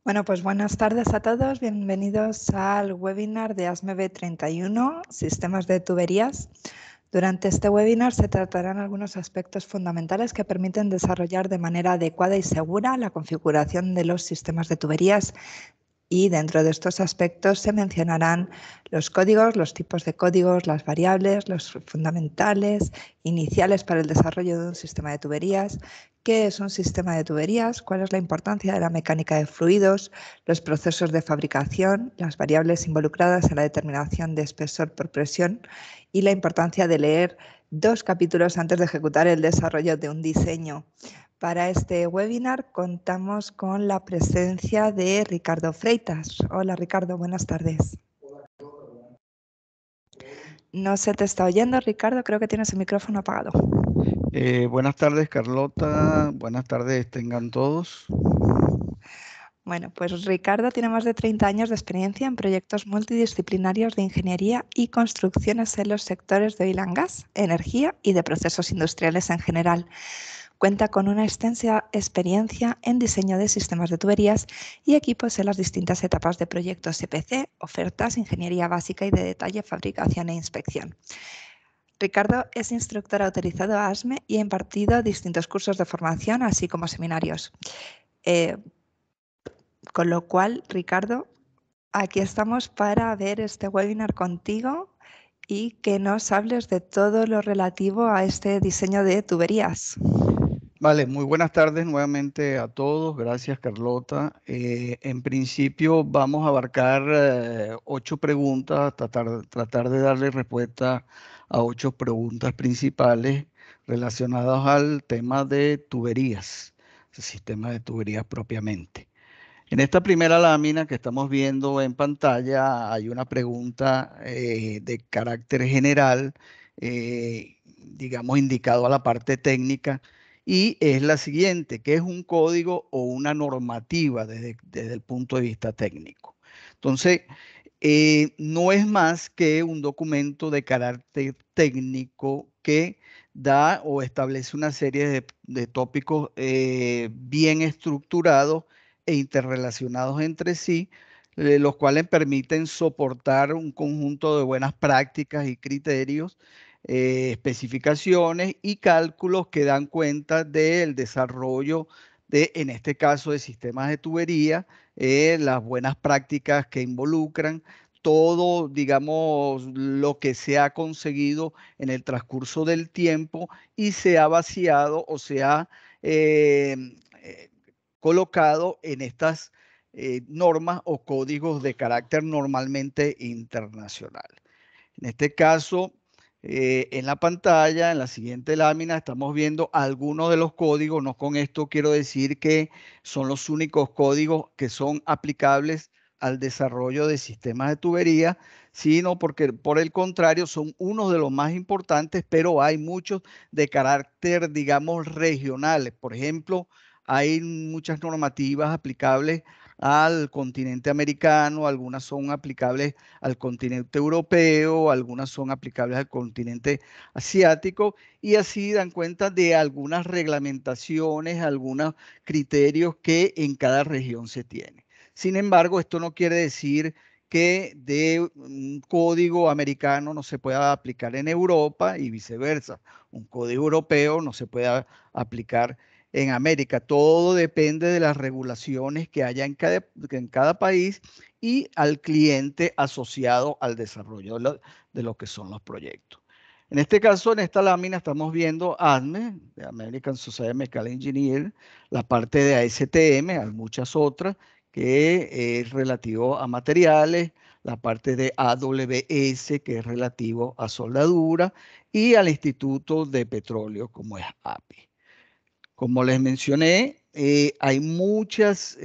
Bueno, pues buenas tardes a todos. Bienvenidos al webinar de ASME 31, Sistemas de Tuberías. Durante este webinar se tratarán algunos aspectos fundamentales que permiten desarrollar de manera adecuada y segura la configuración de los sistemas de tuberías. Y dentro de estos aspectos se mencionarán los códigos, los tipos de códigos, las variables, los fundamentales, iniciales para el desarrollo de un sistema de tuberías, qué es un sistema de tuberías, cuál es la importancia de la mecánica de fluidos, los procesos de fabricación, las variables involucradas en la determinación de espesor por presión y la importancia de leer 2 capítulos antes de ejecutar el desarrollo de un diseño. Para este webinar contamos con la presencia de Ricardo Freitas. Hola Ricardo, buenas tardes. No se te está oyendo, Ricardo, creo que tienes el micrófono apagado. Buenas tardes, Carlota. Buenas tardes, tengan todos. Bueno, pues Ricardo tiene más de 30 años de experiencia en proyectos multidisciplinarios de ingeniería y construcciones en los sectores de oil and gas, energía y de procesos industriales en general. Cuenta con una extensa experiencia en diseño de sistemas de tuberías y equipos en las distintas etapas de proyectos EPC, ofertas, ingeniería básica y de detalle, fabricación e inspección. Ricardo es instructor autorizado a ASME y ha impartido distintos cursos de formación, así como seminarios. Con lo cual, Ricardo, aquí estamos para ver este webinar contigo y que nos hables de todo lo relativo a este diseño de tuberías. Vale, muy buenas tardes nuevamente a todos. Gracias, Carlota. En principio vamos a abarcar 8 preguntas, tratar de darle respuesta a 8 preguntas principales relacionadas al tema de tuberías, el sistema de tuberías propiamente. En esta primera lámina que estamos viendo en pantalla hay una pregunta de carácter general, digamos indicado a la parte técnica, y es la siguiente: ¿qué es un código o una normativa desde el punto de vista técnico? Entonces, no es más que un documento de carácter técnico que da o establece una serie de tópicos bien estructurados e interrelacionados entre sí, los cuales permiten soportar un conjunto de buenas prácticas y criterios, especificaciones y cálculos que dan cuenta del desarrollo de, en este caso, de sistemas de tubería, las buenas prácticas que involucran todo, digamos, lo que se ha conseguido en el transcurso del tiempo y se ha vaciado o se ha eh, eh, colocado en estas normas o códigos de carácter normalmente internacional. En este caso, en la pantalla, en la siguiente lámina, estamos viendo algunos de los códigos. No con esto quiero decir que son los únicos códigos que son aplicables al desarrollo de sistemas de tubería, sino porque por el contrario son unos de los más importantes, pero hay muchos de carácter, digamos, regionales. Por ejemplo, hay muchas normativas aplicables al continente americano, algunas son aplicables al continente europeo, algunas son aplicables al continente asiático, y así dan cuenta de algunas reglamentaciones, algunos criterios que en cada región se tiene. Sin embargo, esto no quiere decir que de un código americano no se pueda aplicar en Europa y viceversa. Un código europeo no se pueda aplicar en América. Todo depende de las regulaciones que haya en cada país y al cliente asociado al desarrollo de lo que son los proyectos. En este caso, en esta lámina estamos viendo ASME, de American Society of Mechanical Engineers, la parte de ASTM, hay muchas otras, que es relativo a materiales, la parte de AWS, que es relativo a soldadura, y al Instituto de Petróleo, como es API. Como les mencioné, hay muchas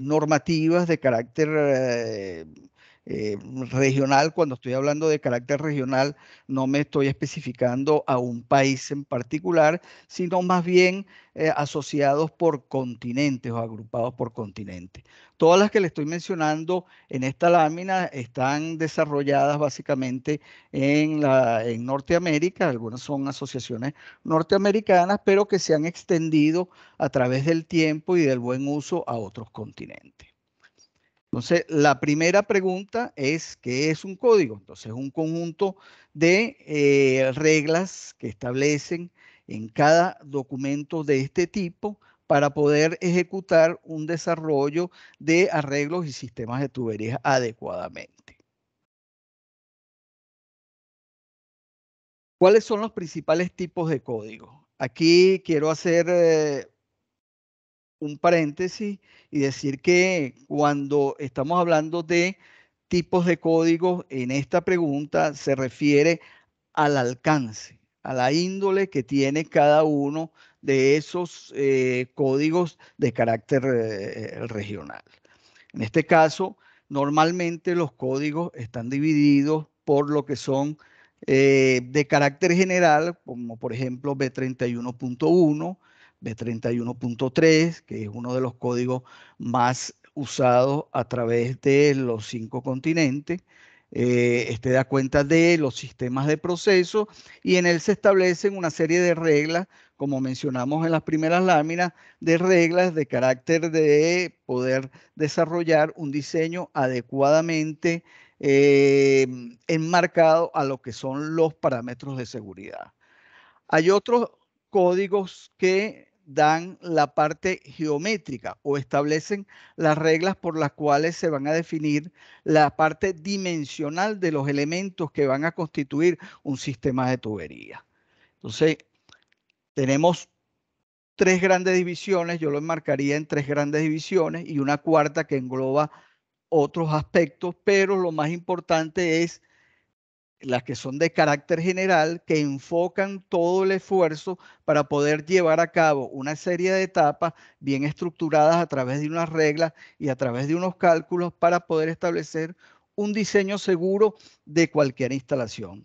normativas de carácter regional. Cuando estoy hablando de carácter regional, no me estoy especificando a un país en particular, sino más bien asociados por continentes o agrupados por continentes. Todas las que le estoy mencionando en esta lámina están desarrolladas básicamente en Norteamérica. Algunas son asociaciones norteamericanas, pero que se han extendido a través del tiempo y del buen uso a otros continentes. Entonces, la primera pregunta es, ¿qué es un código? Entonces, es un conjunto de reglas que establecen en cada documento de este tipo para poder ejecutar un desarrollo de arreglos y sistemas de tuberías adecuadamente. ¿Cuáles son los principales tipos de código? Aquí quiero hacer un paréntesis y decir que cuando estamos hablando de tipos de códigos en esta pregunta se refiere al alcance, a la índole que tiene cada uno de esos códigos de carácter regional. En este caso, normalmente los códigos están divididos por lo que son de carácter general, como por ejemplo B31.1, B31.3, que es uno de los códigos más usados a través de los 5 continentes. Este da cuenta de los sistemas de proceso y en él se establecen una serie de reglas, como mencionamos en las primeras láminas, de reglas de carácter de poder desarrollar un diseño adecuadamente enmarcado a lo que son los parámetros de seguridad. Hay otros códigos que dan la parte geométrica o establecen las reglas por las cuales se van a definir la parte dimensional de los elementos que van a constituir un sistema de tubería. Entonces, tenemos 3 grandes divisiones, yo lo enmarcaría en 3 grandes divisiones y una cuarta que engloba otros aspectos, pero lo más importante es las que son de carácter general, que enfocan todo el esfuerzo para poder llevar a cabo una serie de etapas bien estructuradas a través de unas reglas y a través de unos cálculos para poder establecer un diseño seguro de cualquier instalación.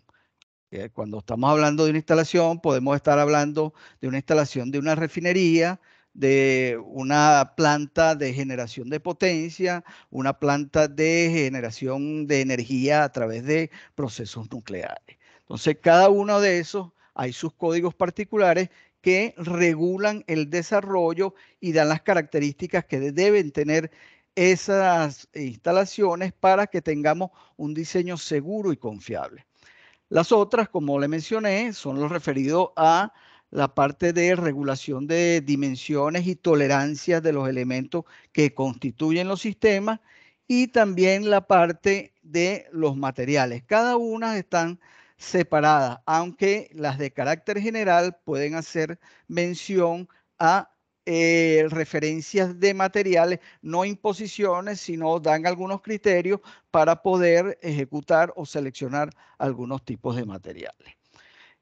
Cuando estamos hablando de una instalación, podemos estar hablando de una instalación de una refinería, de una planta de generación de potencia, una planta de generación de energía a través de procesos nucleares. Entonces, cada uno de esos hay sus códigos particulares que regulan el desarrollo y dan las características que deben tener esas instalaciones para que tengamos un diseño seguro y confiable. Las otras, como le mencioné, son los referidos a la parte de regulación de dimensiones y tolerancias de los elementos que constituyen los sistemas y también la parte de los materiales. Cada una están separadas, aunque las de carácter general pueden hacer mención a referencias de materiales, no imposiciones, sino dan algunos criterios para poder ejecutar o seleccionar algunos tipos de materiales.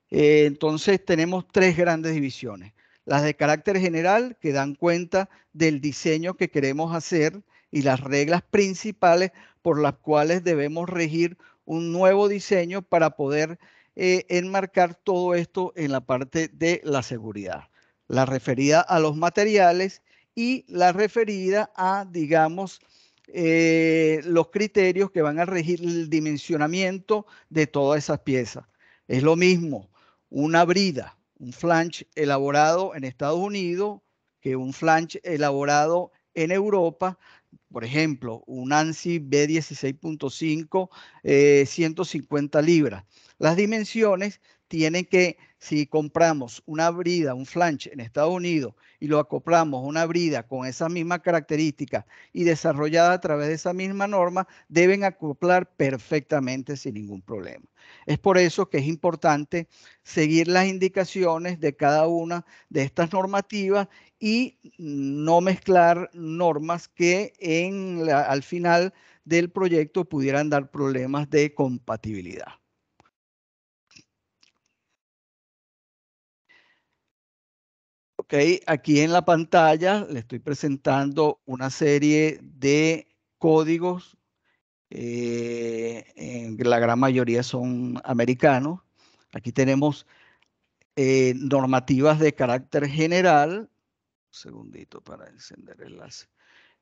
Entonces tenemos 3 grandes divisiones. Las de carácter general, que dan cuenta del diseño que queremos hacer y las reglas principales por las cuales debemos regir un nuevo diseño para poder enmarcar todo esto en la parte de la seguridad. La referida a los materiales y la referida a, digamos, los criterios que van a regir el dimensionamiento de todas esas piezas. Es lo mismo una brida, un flange elaborado en Estados Unidos que un flange elaborado en Europa. Por ejemplo, un ANSI B16.5, 150 libras. Las dimensiones tienen que, si compramos una brida, un flange en Estados Unidos y lo acoplamos a una brida con esas mismas características y desarrollada a través de esa misma norma, deben acoplar perfectamente sin ningún problema. Es por eso que es importante seguir las indicaciones de cada una de estas normativas y no mezclar normas que al final del proyecto pudieran dar problemas de compatibilidad. Ok, aquí en la pantalla le estoy presentando una serie de códigos la gran mayoría son americanos. Aquí tenemos normativas de carácter general. Un segundito para encender el enlace.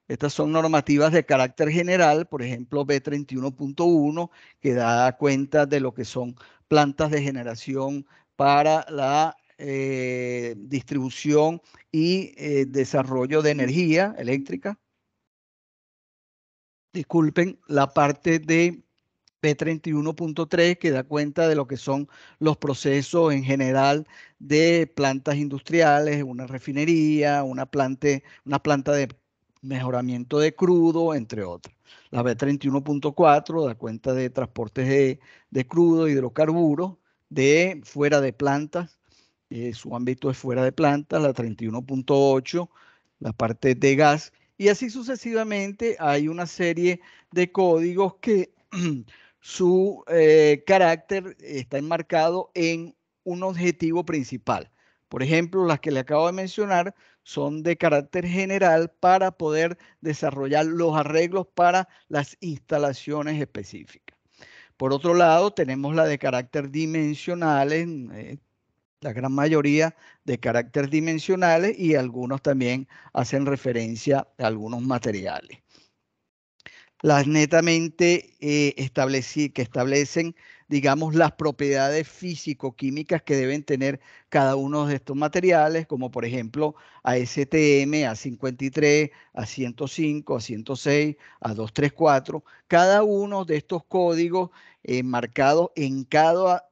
Estas son normativas de carácter general, por ejemplo, B31.1, que da cuenta de lo que son plantas de generación para la distribución y desarrollo de energía eléctrica. Disculpen, la parte de P31.3 que da cuenta de lo que son los procesos en general de plantas industriales, una refinería, una planta de mejoramiento de crudo, entre otras. La B31.4 da cuenta de transportes de crudo, hidrocarburos, de fuera de plantas, su ámbito es fuera de plantas. La 31.8, la parte de gas, y así sucesivamente. Hay una serie de códigos que su carácter está enmarcado en un objetivo principal. Por ejemplo, las que le acabo de mencionar son de carácter general para poder desarrollar los arreglos para las instalaciones específicas. Por otro lado, tenemos la de carácter dimensionales, la gran mayoría de carácter dimensionales, y algunos también hacen referencia a algunos materiales. Las netamente que establecen, digamos, las propiedades físico-químicas que deben tener cada uno de estos materiales, como por ejemplo ASTM, A53, A105, A106, A234. Cada uno de estos códigos marcados en cada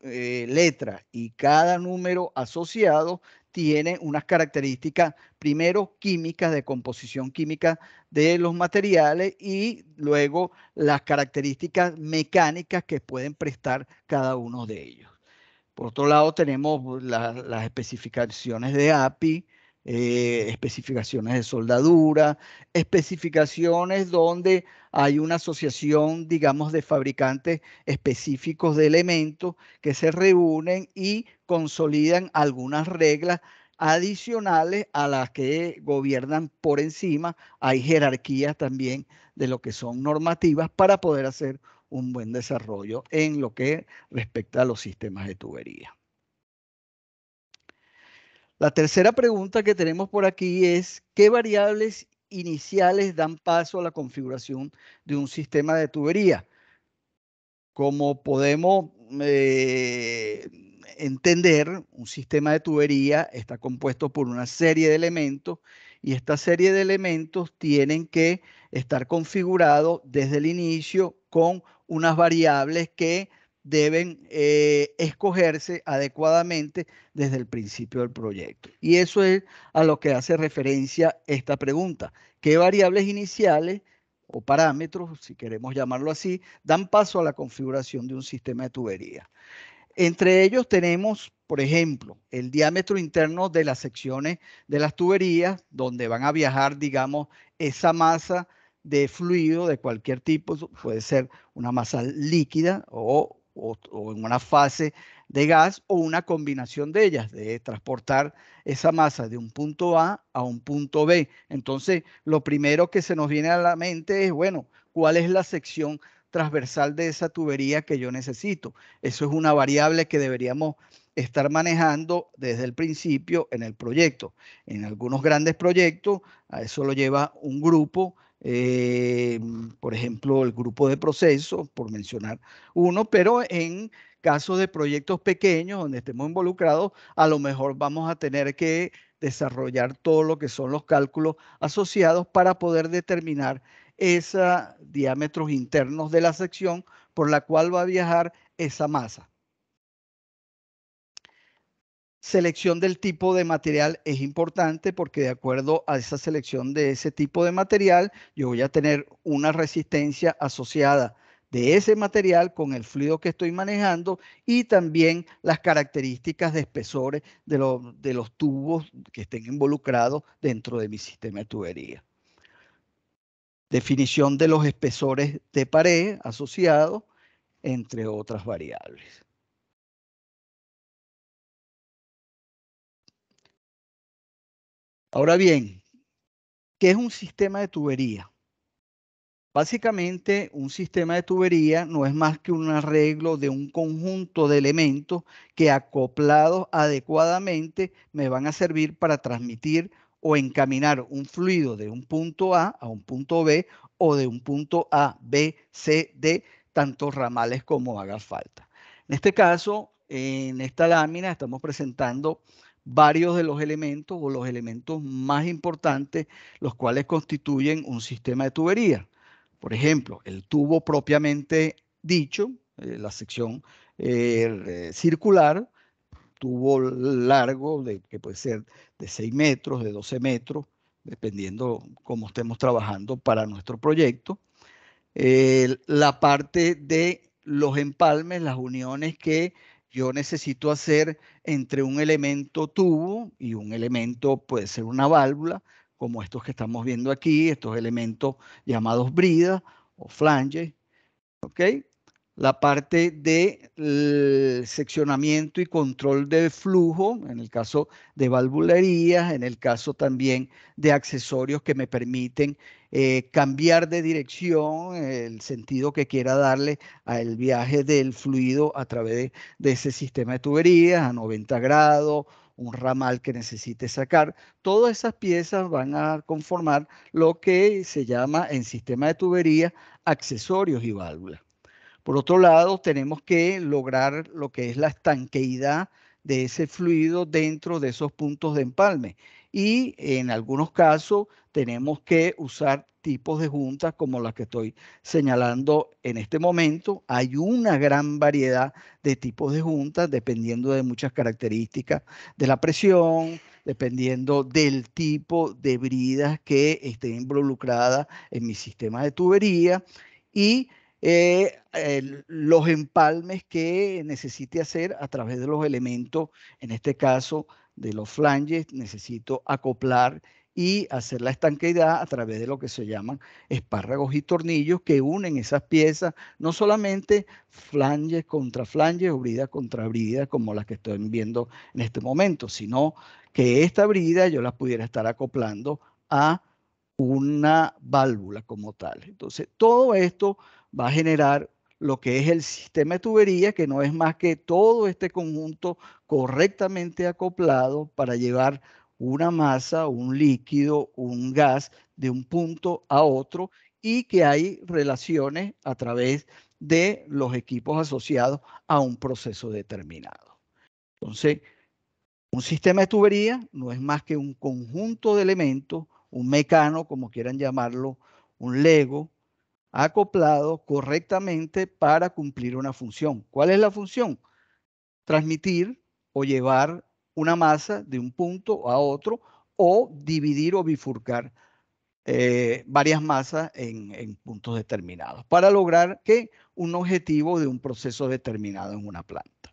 letra y cada número asociado tiene unas características, primero químicas, de composición química de los materiales, y luego las características mecánicas que pueden prestar cada uno de ellos. Por otro lado, tenemos las especificaciones de API, especificaciones de soldadura, especificaciones donde hay una asociación, digamos, de fabricantes específicos de elementos que se reúnen y consolidan algunas reglas adicionales a las que gobiernan por encima. Hay jerarquías también de lo que son normativas para poder hacer un buen desarrollo en lo que respecta a los sistemas de tubería. La tercera pregunta que tenemos por aquí es: ¿qué variables iniciales dan paso a la configuración de un sistema de tubería? Como podemos entender, un sistema de tubería está compuesto por una serie de elementos, y esta serie de elementos tienen que estar configurados desde el inicio con unas variables que deben escogerse adecuadamente desde el principio del proyecto. Y eso es a lo que hace referencia esta pregunta: ¿qué variables iniciales o parámetros, si queremos llamarlo así, dan paso a la configuración de un sistema de tubería? Entre ellos tenemos, por ejemplo, el diámetro interno de las secciones de las tuberías, donde van a viajar, digamos, esa masa de fluido de cualquier tipo. Puede ser una masa líquida o en una fase de gas, o una combinación de ellas, de transportar esa masa de un punto a un punto B. Entonces, lo primero que se nos viene a la mente es, bueno, ¿cuál es la sección transversal de esa tubería que yo necesito? Eso es una variable que deberíamos estar manejando desde el principio en el proyecto. En algunos grandes proyectos, a eso lo lleva un grupo, por ejemplo, el grupo de procesos, por mencionar uno, pero en caso de proyectos pequeños donde estemos involucrados, a lo mejor vamos a tener que desarrollar todo lo que son los cálculos asociados para poder determinar esos diámetros internos de la sección por la cual va a viajar esa masa. Selección del tipo de material es importante, porque de acuerdo a esa selección de ese tipo de material, yo voy a tener una resistencia asociada de ese material con el fluido que estoy manejando, y también las características de espesores de los tubos que estén involucrados dentro de mi sistema de tubería. Definición de los espesores de pared asociados, entre otras variables. Ahora bien, ¿qué es un sistema de tubería? Básicamente, un sistema de tubería no es más que un arreglo de un conjunto de elementos que acoplados adecuadamente me van a servir para transmitir o encaminar un fluido de un punto A un punto B o de un punto A, B, C, D, tantos ramales como haga falta. En este caso, en esta lámina estamos presentando varios de los elementos o los elementos más importantes, los cuales constituyen un sistema de tubería. Por ejemplo, el tubo propiamente dicho, la sección circular, tubo largo que puede ser de 6 metros, de 12 metros, dependiendo cómo estemos trabajando para nuestro proyecto. La parte de los empalmes, las uniones que yo necesito hacer entre un elemento tubo y un elemento, puede ser una válvula, como estos que estamos viendo aquí, estos elementos llamados bridas o flanges, ¿ok? La parte de seccionamiento y control de flujo, en el caso de valvulerías, en el caso también de accesorios que me permiten cambiar de dirección, el sentido que quiera darle al viaje del fluido a través de ese sistema de tuberías a 90 grados, un ramal que necesite sacar. Todas esas piezas van a conformar lo que se llama en sistema de tubería accesorios y válvulas. Por otro lado, tenemos que lograr lo que es la estanqueidad de ese fluido dentro de esos puntos de empalme. Y en algunos casos tenemos que usar tipos de juntas como las que estoy señalando en este momento. Hay una gran variedad de tipos de juntas dependiendo de muchas características de la presión, dependiendo del tipo de bridas que estén involucradas en mi sistema de tubería y los empalmes que necesite hacer a través de los elementos, en este caso de los flanges, necesito acoplar y hacer la estanqueidad a través de lo que se llaman espárragos y tornillos que unen esas piezas, no solamente flanges contra flanges o brida contra brida como las que estoy viendo en este momento, sino que esta brida yo la pudiera estar acoplando a una válvula como tal. Entonces, todo esto va a generar lo que es el sistema de tubería, que no es más que todo este conjunto correctamente acoplado para llevar una masa, un líquido, un gas de un punto a otro y que hay relaciones a través de los equipos asociados a un proceso determinado. Entonces, un sistema de tubería no es más que un conjunto de elementos, un mecano, como quieran llamarlo, un Lego, acoplado correctamente para cumplir una función. ¿Cuál es la función? Transmitir o llevar una masa de un punto a otro o dividir o bifurcar varias masas en puntos determinados para lograr que un objetivo de un proceso determinado en una planta.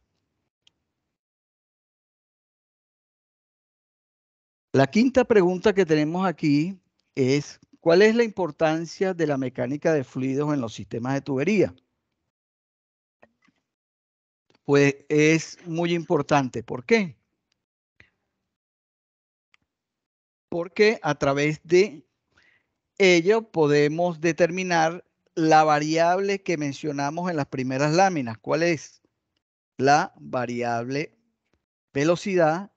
La quinta pregunta que tenemos aquí es, ¿cuál es la importancia de la mecánica de fluidos en los sistemas de tubería? Pues es muy importante. ¿Por qué? Porque a través de ello podemos determinar la variable que mencionamos en las primeras láminas. ¿Cuál es? La variable velocidad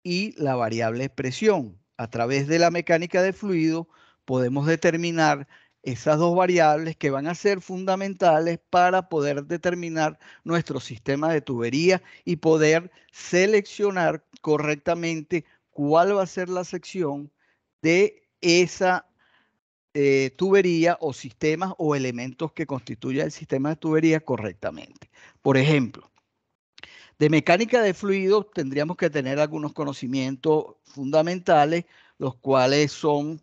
y la variable presión. A través de la mecánica de fluido podemos determinar esas dos variables que van a ser fundamentales para poder determinar nuestro sistema de tubería y poder seleccionar correctamente cuál va a ser la sección de esa tubería o sistemas o elementos que constituya el sistema de tubería correctamente. Por ejemplo, de mecánica de fluidos tendríamos que tener algunos conocimientos fundamentales, los cuales son,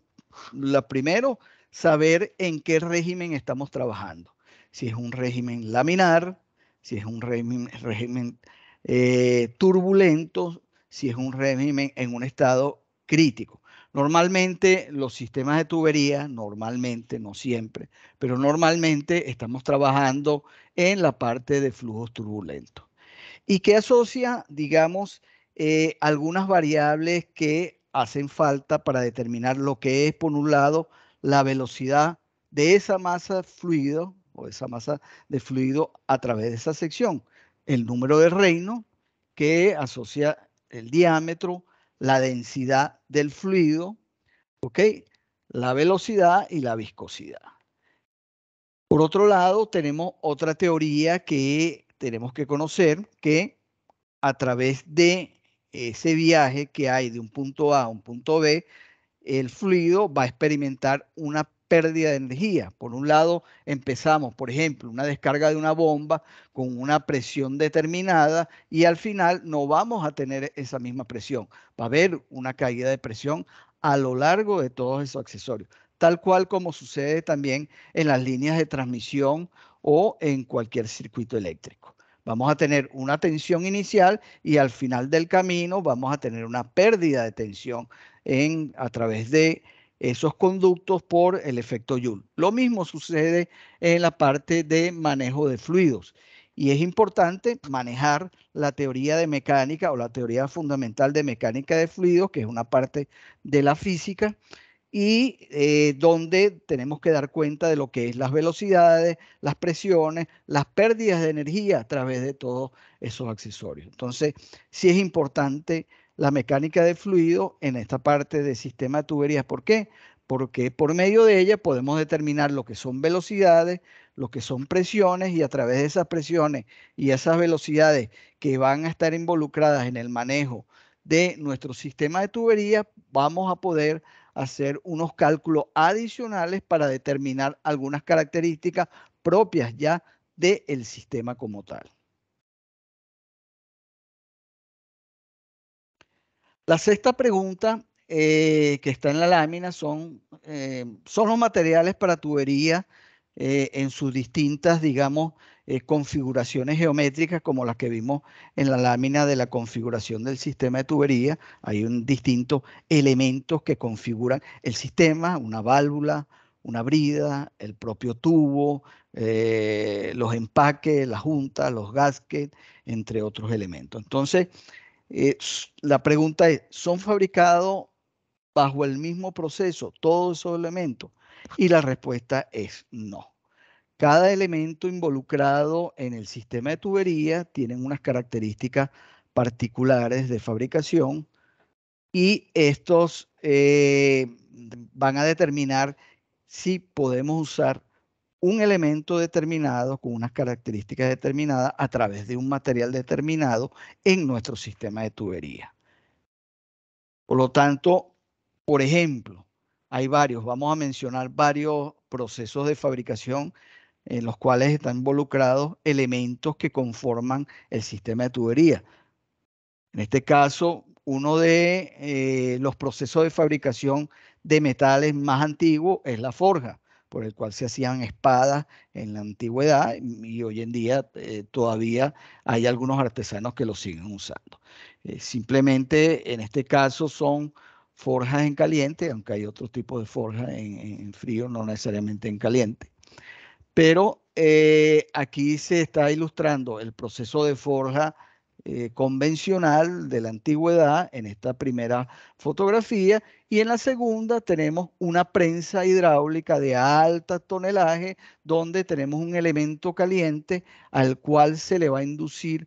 lo primero, saber en qué régimen estamos trabajando. Si es un régimen laminar, si es un régimen turbulento, si es un régimen en un estado crítico. Normalmente los sistemas de tubería, normalmente, no siempre, pero normalmente estamos trabajando en la parte de flujos turbulentos. ¿Y qué asocia, digamos, algunas variables que hacen falta para determinar lo que es, por un lado, la velocidad de esa masa fluido o esa masa de fluido a través de esa sección. El número de Reynolds, que asocia el diámetro, la densidad del fluido, ¿ok? La velocidad y la viscosidad. Por otro lado, tenemos otra teoría que tenemos que conocer, que a través de ese viaje que hay de un punto A a un punto B, el fluido va a experimentar una pérdida de energía. Por un lado, empezamos, por ejemplo, una descarga de una bomba con una presión determinada y al final no vamos a tener esa misma presión. Va a haber una caída de presión a lo largo de todos esos accesorios, tal cual como sucede también en las líneas de transmisión o en cualquier circuito eléctrico. Vamos a tener una tensión inicial y al final del camino vamos a tener una pérdida de tensión a través de esos conductos por el efecto Joule. Lo mismo sucede en la parte de manejo de fluidos. Y es importante manejar la teoría de mecánica o la teoría fundamental de mecánica de fluidos, que es una parte de la física, y donde tenemos que dar cuenta de lo que es las velocidades, las presiones, las pérdidas de energía a través de todos esos accesorios. Entonces, sí es importante la mecánica de fluido en esta parte del sistema de tuberías. ¿Por qué? Porque por medio de ella podemos determinar lo que son velocidades, lo que son presiones, y a través de esas presiones y esas velocidades que van a estar involucradas en el manejo de nuestro sistema de tubería, vamos a poder hacer unos cálculos adicionales para determinar algunas características propias ya del sistema como tal. La sexta pregunta que está en la lámina son los materiales para tubería en sus distintas, digamos, configuraciones geométricas, como las que vimos en la lámina de la configuración del sistema de tubería. Hay distintos elementos que configuran el sistema: una válvula, una brida, el propio tubo, los empaques, las juntas, los gaskets, entre otros elementos. Entonces, la pregunta es, ¿son fabricados bajo el mismo proceso todos esos elementos? Y la respuesta es no. Cada elemento involucrado en el sistema de tubería tiene unas características particulares de fabricación, y estos van a determinar si podemos usar un elemento determinado con unas características determinadas a través de un material determinado en nuestro sistema de tubería. Por lo tanto, por ejemplo, hay vamos a mencionar varios procesos de fabricación en los cuales están involucrados elementos que conforman el sistema de tubería. En este caso, uno de los procesos de fabricación de metales más antiguos es la forja, por el cual se hacían espadas en la antigüedad, y hoy en día todavía hay algunos artesanos que lo siguen usando. Simplemente en este caso son forjas en caliente, aunque hay otros tipos de forjas en frío, no necesariamente en caliente. Pero aquí se está ilustrando el proceso de forja convencional de la antigüedad en esta primera fotografía, y en la segunda tenemos una prensa hidráulica de alto tonelaje donde tenemos un elemento caliente al cual se le va a inducir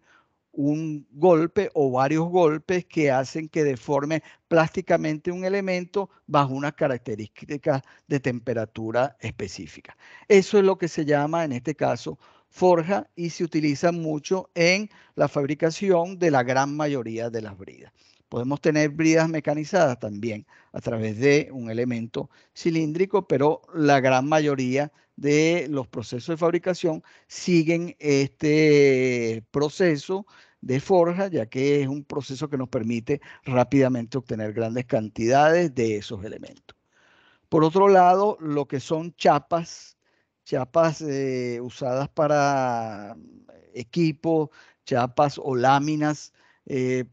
un golpe o varios golpes que hacen que deforme plásticamente un elemento bajo unas características de temperatura específica. Eso es lo que se llama en este caso forja, y se utiliza mucho en la fabricación de la gran mayoría de las bridas. Podemos tener bridas mecanizadas también a través de un elemento cilíndrico, pero la gran mayoría de los procesos de fabricación siguen este proceso de forja, ya que es un proceso que nos permite rápidamente obtener grandes cantidades de esos elementos. Por otro lado, lo que son chapas usadas para equipos, chapas o láminas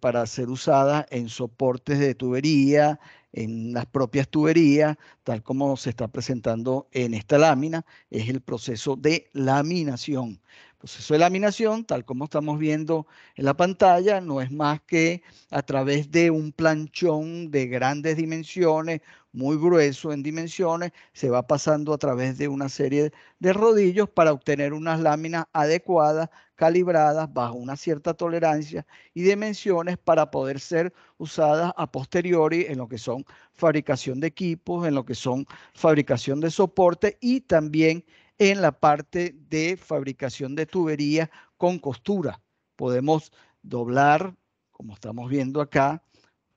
para ser usadas en soportes de tubería, en las propias tuberías, tal como se está presentando en esta lámina, es el proceso de laminación. El proceso de laminación, tal como estamos viendo en la pantalla, no es más que a través de un planchón de grandes dimensiones, muy grueso en dimensiones, se va pasando a través de una serie de rodillos para obtener unas láminas adecuadas, calibradas, bajo una cierta tolerancia y dimensiones para poder ser usadas a posteriori en lo que son fabricación de equipos, en lo que son fabricación de soporte y también en la parte de fabricación de tubería con costura. Podemos doblar, como estamos viendo acá,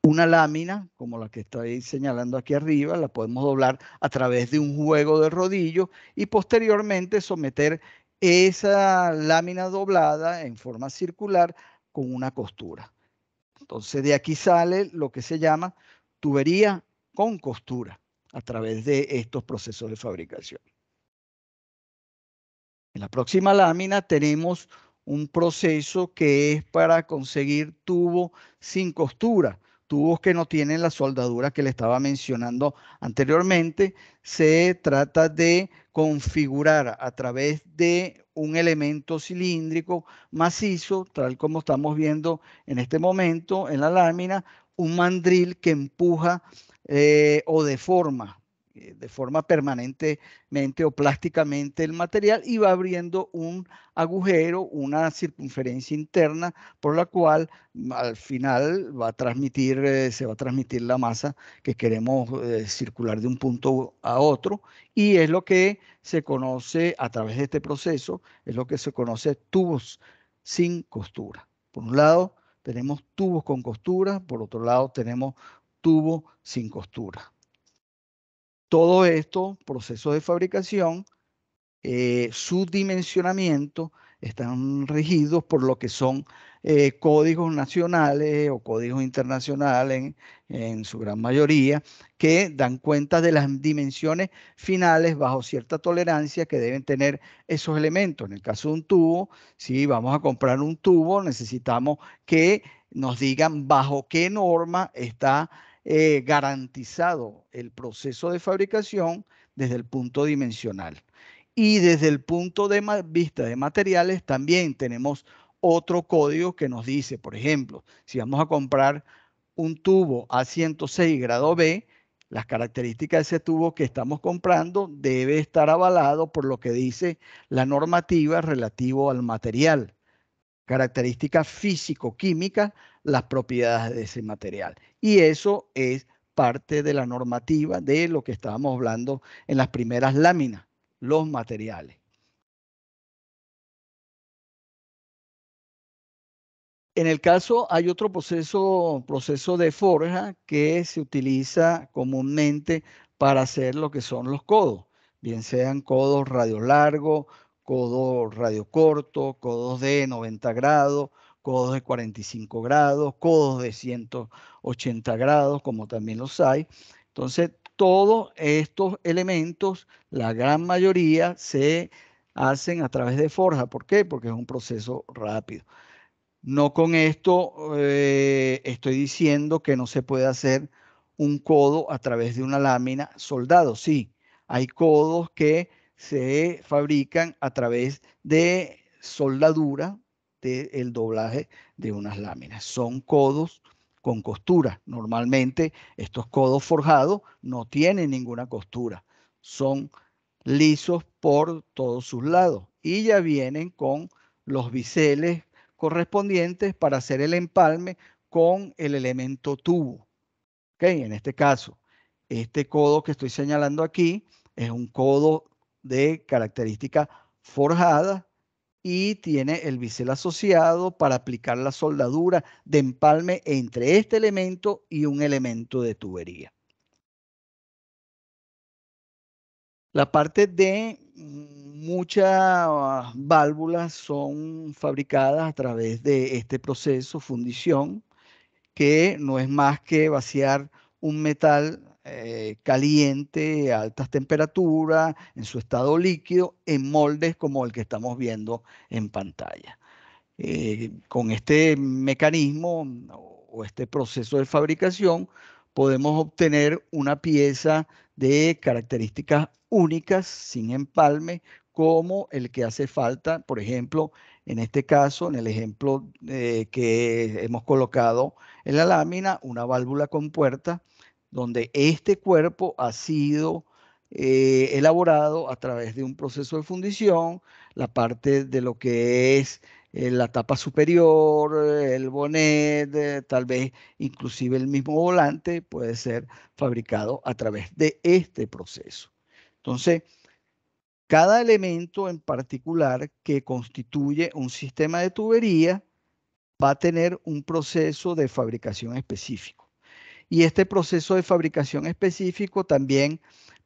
una lámina, como la que estoy señalando aquí arriba, la podemos doblar a través de un juego de rodillos y posteriormente someter esa lámina doblada en forma circular con una costura. Entonces de aquí sale lo que se llama tubería con costura a través de estos procesos de fabricación. En la próxima lámina tenemos un proceso que es para conseguir tubos sin costura, tubos que no tienen la soldadura que le estaba mencionando anteriormente. Se trata de configurar a través de un elemento cilíndrico macizo, tal como estamos viendo en este momento en la lámina, un mandril que empuja o deforma de forma permanentemente o plásticamente el material y va abriendo un agujero, una circunferencia interna por la cual al final va a transmitir, se va a transmitir la masa que queremos circular de un punto a otro y es lo que se conoce a través de este proceso, es lo que se conoce tubos sin costura. Por un lado tenemos tubos con costura, por otro lado tenemos tubos sin costura. Todo esto, procesos de fabricación, su dimensionamiento están regidos por lo que son códigos nacionales o códigos internacionales en su gran mayoría, que dan cuenta de las dimensiones finales bajo cierta tolerancia que deben tener esos elementos. En el caso de un tubo, si vamos a comprar un tubo, necesitamos que nos digan bajo qué norma está garantizado el proceso de fabricación desde el punto dimensional. Y desde el punto de vista de materiales también tenemos otro código que nos dice, por ejemplo, si vamos a comprar un tubo A106 grado B, las características de ese tubo que estamos comprando debe estar avalado por lo que dice la normativa relativo al material, características físico-químicas, las propiedades de ese material. Y eso es parte de la normativa de lo que estábamos hablando en las primeras láminas, los materiales. En el caso hay otro proceso de forja que se utiliza comúnmente para hacer lo que son los codos, bien sean codos radio largo, codos radio corto, codos de 90 grados, codos de 45 grados, codos de 180 grados, como también los hay. Entonces, todos estos elementos, la gran mayoría, se hacen a través de forja. ¿Por qué? Porque es un proceso rápido. No con esto estoy diciendo que no se puede hacer un codo a través de una lámina soldado. Sí, hay codos que se fabrican a través de soldadura del doblaje de unas láminas. Son codos con costura. Normalmente estos codos forjados no tienen ninguna costura. Son lisos por todos sus lados y ya vienen con los biseles correspondientes para hacer el empalme con el elemento tubo. ¿Okay? En este caso, este codo que estoy señalando aquí es un codo de característica forjada y tiene el bisel asociado para aplicar la soldadura de empalme entre este elemento y un elemento de tubería. La parte de muchas válvulas son fabricadas a través de este proceso, fundición, que no es más que vaciar un metal caliente a altas temperaturas, en su estado líquido, en moldes como el que estamos viendo en pantalla. Con este mecanismo o este proceso de fabricación, podemos obtener una pieza de características únicas, sin empalme, como el que hace falta, por ejemplo, en este caso, en el ejemplo que hemos colocado en la lámina, una válvula compuerta, donde este cuerpo ha sido elaborado a través de un proceso de fundición, la parte de lo que es la tapa superior, el bonet, tal vez inclusive el mismo volante puede ser fabricado a través de este proceso. Entonces, cada elemento en particular que constituye un sistema de tubería va a tener un proceso de fabricación específico. Y este proceso de fabricación específico también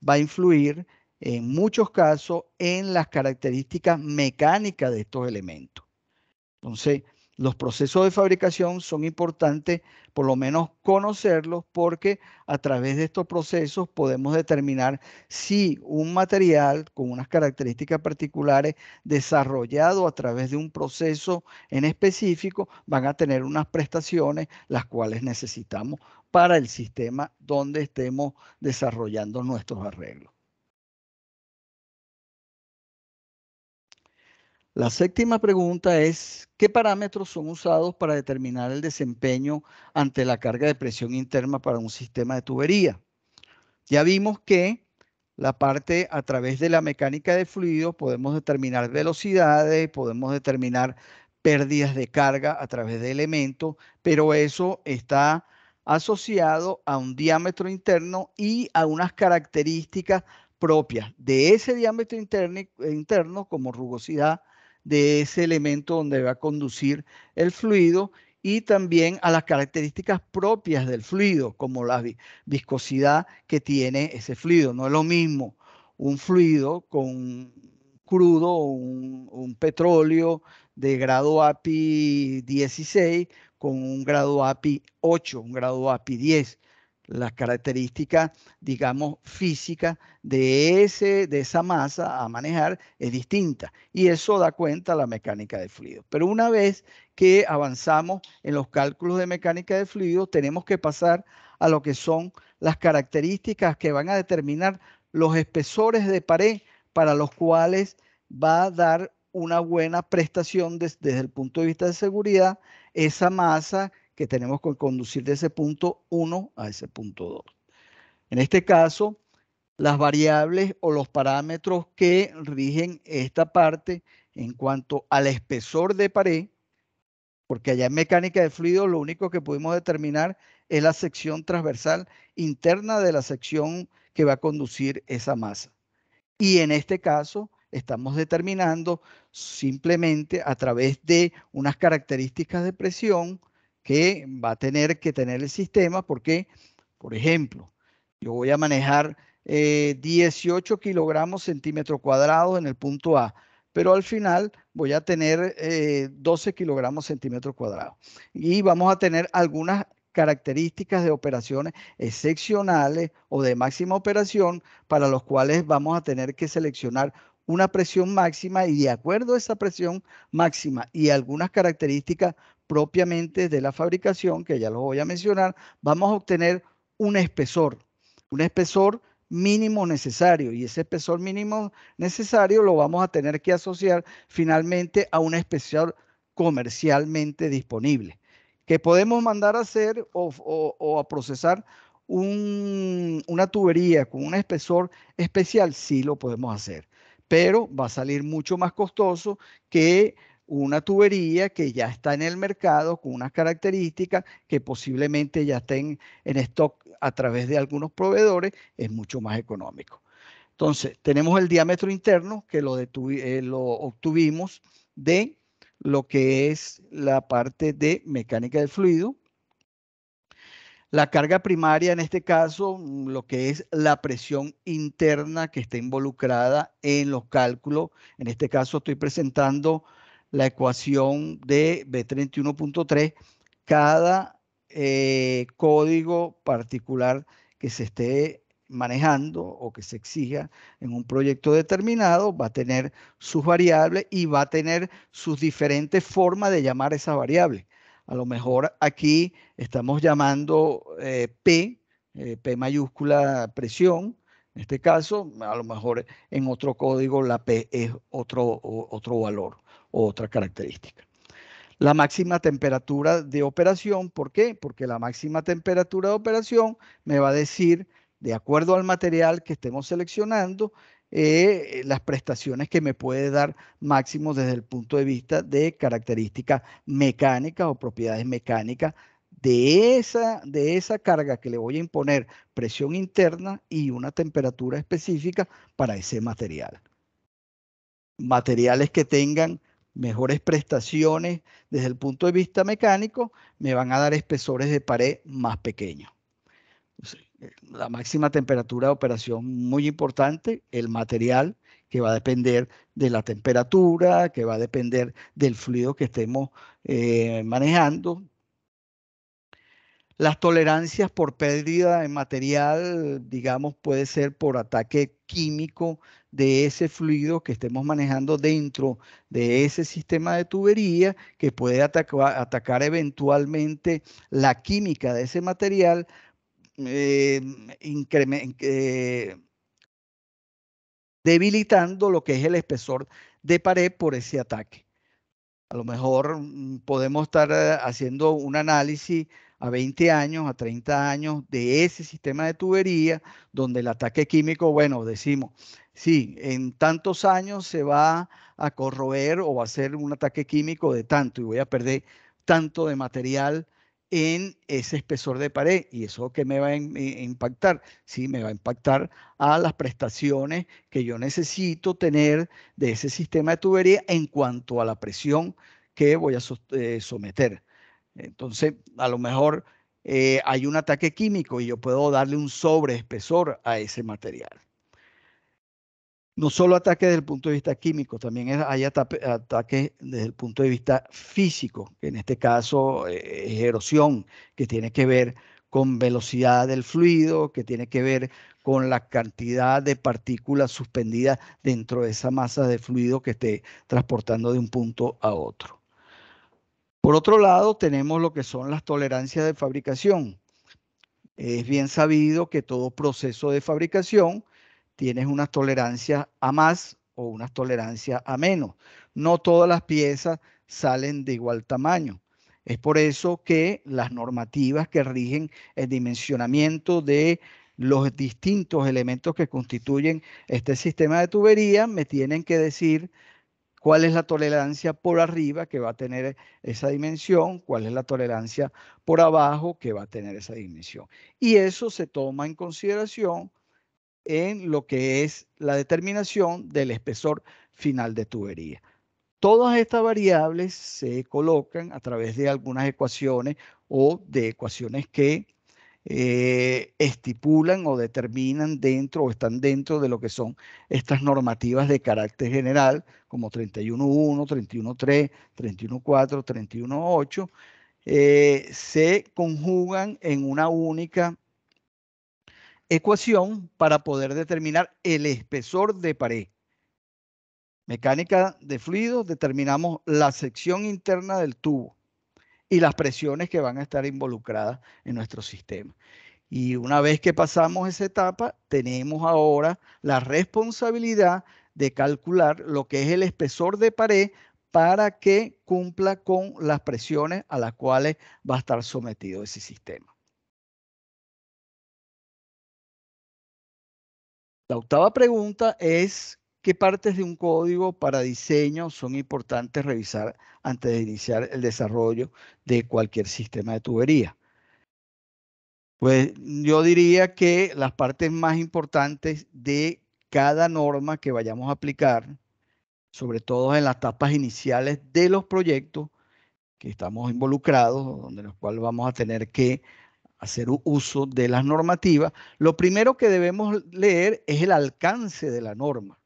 va a influir en muchos casos en las características mecánicas de estos elementos. Entonces, los procesos de fabricación son importantes, por lo menos conocerlos, porque a través de estos procesos podemos determinar si un material con unas características particulares desarrollado a través de un proceso en específico van a tener unas prestaciones las cuales necesitamos para el sistema donde estemos desarrollando nuestros arreglos. La séptima pregunta es, ¿qué parámetros son usados para determinar el desempeño ante la carga de presión interna para un sistema de tubería? Ya vimos que la parte a través de la mecánica de fluidos podemos determinar velocidades, podemos determinar pérdidas de carga a través de elementos, pero eso está asociado a un diámetro interno y a unas características propias de ese diámetro interno como rugosidad de ese elemento donde va a conducir el fluido y también a las características propias del fluido, como la viscosidad que tiene ese fluido. No es lo mismo un fluido con crudo, un petróleo de grado API 16 con un grado API 8, un grado API 10. Las características, digamos, físicas de esa masa a manejar es distinta y eso da cuenta a la mecánica de fluido. Pero una vez que avanzamos en los cálculos de mecánica de fluido, tenemos que pasar a lo que son las características que van a determinar los espesores de pared para los cuales va a dar una buena prestación desde el punto de vista de seguridad esa masa que tenemos que conducir de ese punto 1 a ese punto 2. En este caso, las variables o los parámetros que rigen esta parte en cuanto al espesor de pared, porque allá en mecánica de fluidos lo único que pudimos determinar es la sección transversal interna de la sección que va a conducir esa masa. Y en este caso estamos determinando simplemente a través de unas características de presión que va a tener que tener el sistema porque, por ejemplo, yo voy a manejar 18 kilogramos centímetro cuadrados en el punto A, pero al final voy a tener 12 kilogramos centímetros cuadrados. Y vamos a tener algunas características de operaciones excepcionales o de máxima operación para los cuales vamos a tener que seleccionar una presión máxima y de acuerdo a esa presión máxima y algunas características propiamente de la fabricación, que ya lo voy a mencionar, vamos a obtener un espesor mínimo necesario y ese espesor mínimo necesario lo vamos a tener que asociar finalmente a un espesor comercialmente disponible que podemos mandar a hacer o a procesar una tubería con un espesor especial, sí lo podemos hacer, pero va a salir mucho más costoso que una tubería que ya está en el mercado con unas características que posiblemente ya estén en stock a través de algunos proveedores, es mucho más económico. Entonces, tenemos el diámetro interno que lo obtuvimos de lo que es la parte de mecánica del fluido. La carga primaria, en este caso, lo que es la presión interna que está involucrada en los cálculos. En este caso, estoy presentando la ecuación de B31.3. Cada código particular que se esté manejando o que se exija en un proyecto determinado va a tener sus variables y va a tener sus diferentes formas de llamar esas variables. A lo mejor aquí estamos llamando P mayúscula presión, En este caso, a lo mejor en otro código la P es otro valor o otra característica. La máxima temperatura de operación, ¿por qué? Porque la máxima temperatura de operación me va a decir, de acuerdo al material que estemos seleccionando, las prestaciones que me puede dar máximo desde el punto de vista de características mecánicas o propiedades mecánicas de esa carga que le voy a imponer presión interna y una temperatura específica para ese material. Materiales que tengan mejores prestaciones desde el punto de vista mecánico me van a dar espesores de pared más pequeños. Entonces, la máxima temperatura de operación muy importante, el material que va a depender de la temperatura, que va a depender del fluido que estemos manejando. Las tolerancias por pérdida de material, digamos, puede ser por ataque químico de ese fluido que estemos manejando dentro de ese sistema de tubería, que puede atacar eventualmente la química de ese material, debilitando lo que es el espesor de pared por ese ataque. A lo mejor podemos estar haciendo un análisis a 20 años, a 30 años de ese sistema de tubería, donde el ataque químico, bueno, decimos, sí, en tantos años se va a corroer o va a ser un ataque químico de tanto y voy a perder tanto de material en ese espesor de pared. ¿Y eso qué me va a impactar? Sí, me va a impactar a las prestaciones que yo necesito tener de ese sistema de tubería en cuanto a la presión que voy a someter. Entonces, a lo mejor hay un ataque químico y yo puedo darle un sobreespesor a ese material. No solo ataque desde el punto de vista químico, también hay ataques desde el punto de vista físico, que en este caso es erosión, que tiene que ver con velocidad del fluido, que tiene que ver con la cantidad de partículas suspendidas dentro de esa masa de fluido que esté transportando de un punto a otro. Por otro lado, tenemos lo que son las tolerancias de fabricación. Es bien sabido que todo proceso de fabricación tienes unas tolerancias a más o unas tolerancias a menos. No todas las piezas salen de igual tamaño. Es por eso que las normativas que rigen el dimensionamiento de los distintos elementos que constituyen este sistema de tubería me tienen que decir cuál es la tolerancia por arriba que va a tener esa dimensión, cuál es la tolerancia por abajo que va a tener esa dimensión. Y eso se toma en consideración en lo que es la determinación del espesor final de tubería. Todas estas variables se colocan a través de algunas ecuaciones o de ecuaciones que estipulan o determinan dentro o están dentro de lo que son estas normativas de carácter general, como 31.1, 31.3, 31.4, 31.8, se conjugan en una única ecuación para poder determinar el espesor de pared. Mecánica de fluidos, determinamos la sección interna del tubo y las presiones que van a estar involucradas en nuestro sistema. Y una vez que pasamos esa etapa, tenemos ahora la responsabilidad de calcular lo que es el espesor de pared para que cumpla con las presiones a las cuales va a estar sometido ese sistema. La octava pregunta es, ¿qué partes de un código para diseño son importantes revisar antes de iniciar el desarrollo de cualquier sistema de tubería? Pues yo diría que las partes más importantes de cada norma que vayamos a aplicar, sobre todo en las etapas iniciales de los proyectos que estamos involucrados, donde los cuales vamos a tener que hacer uso de las normativas, lo primero que debemos leer es el alcance de la norma.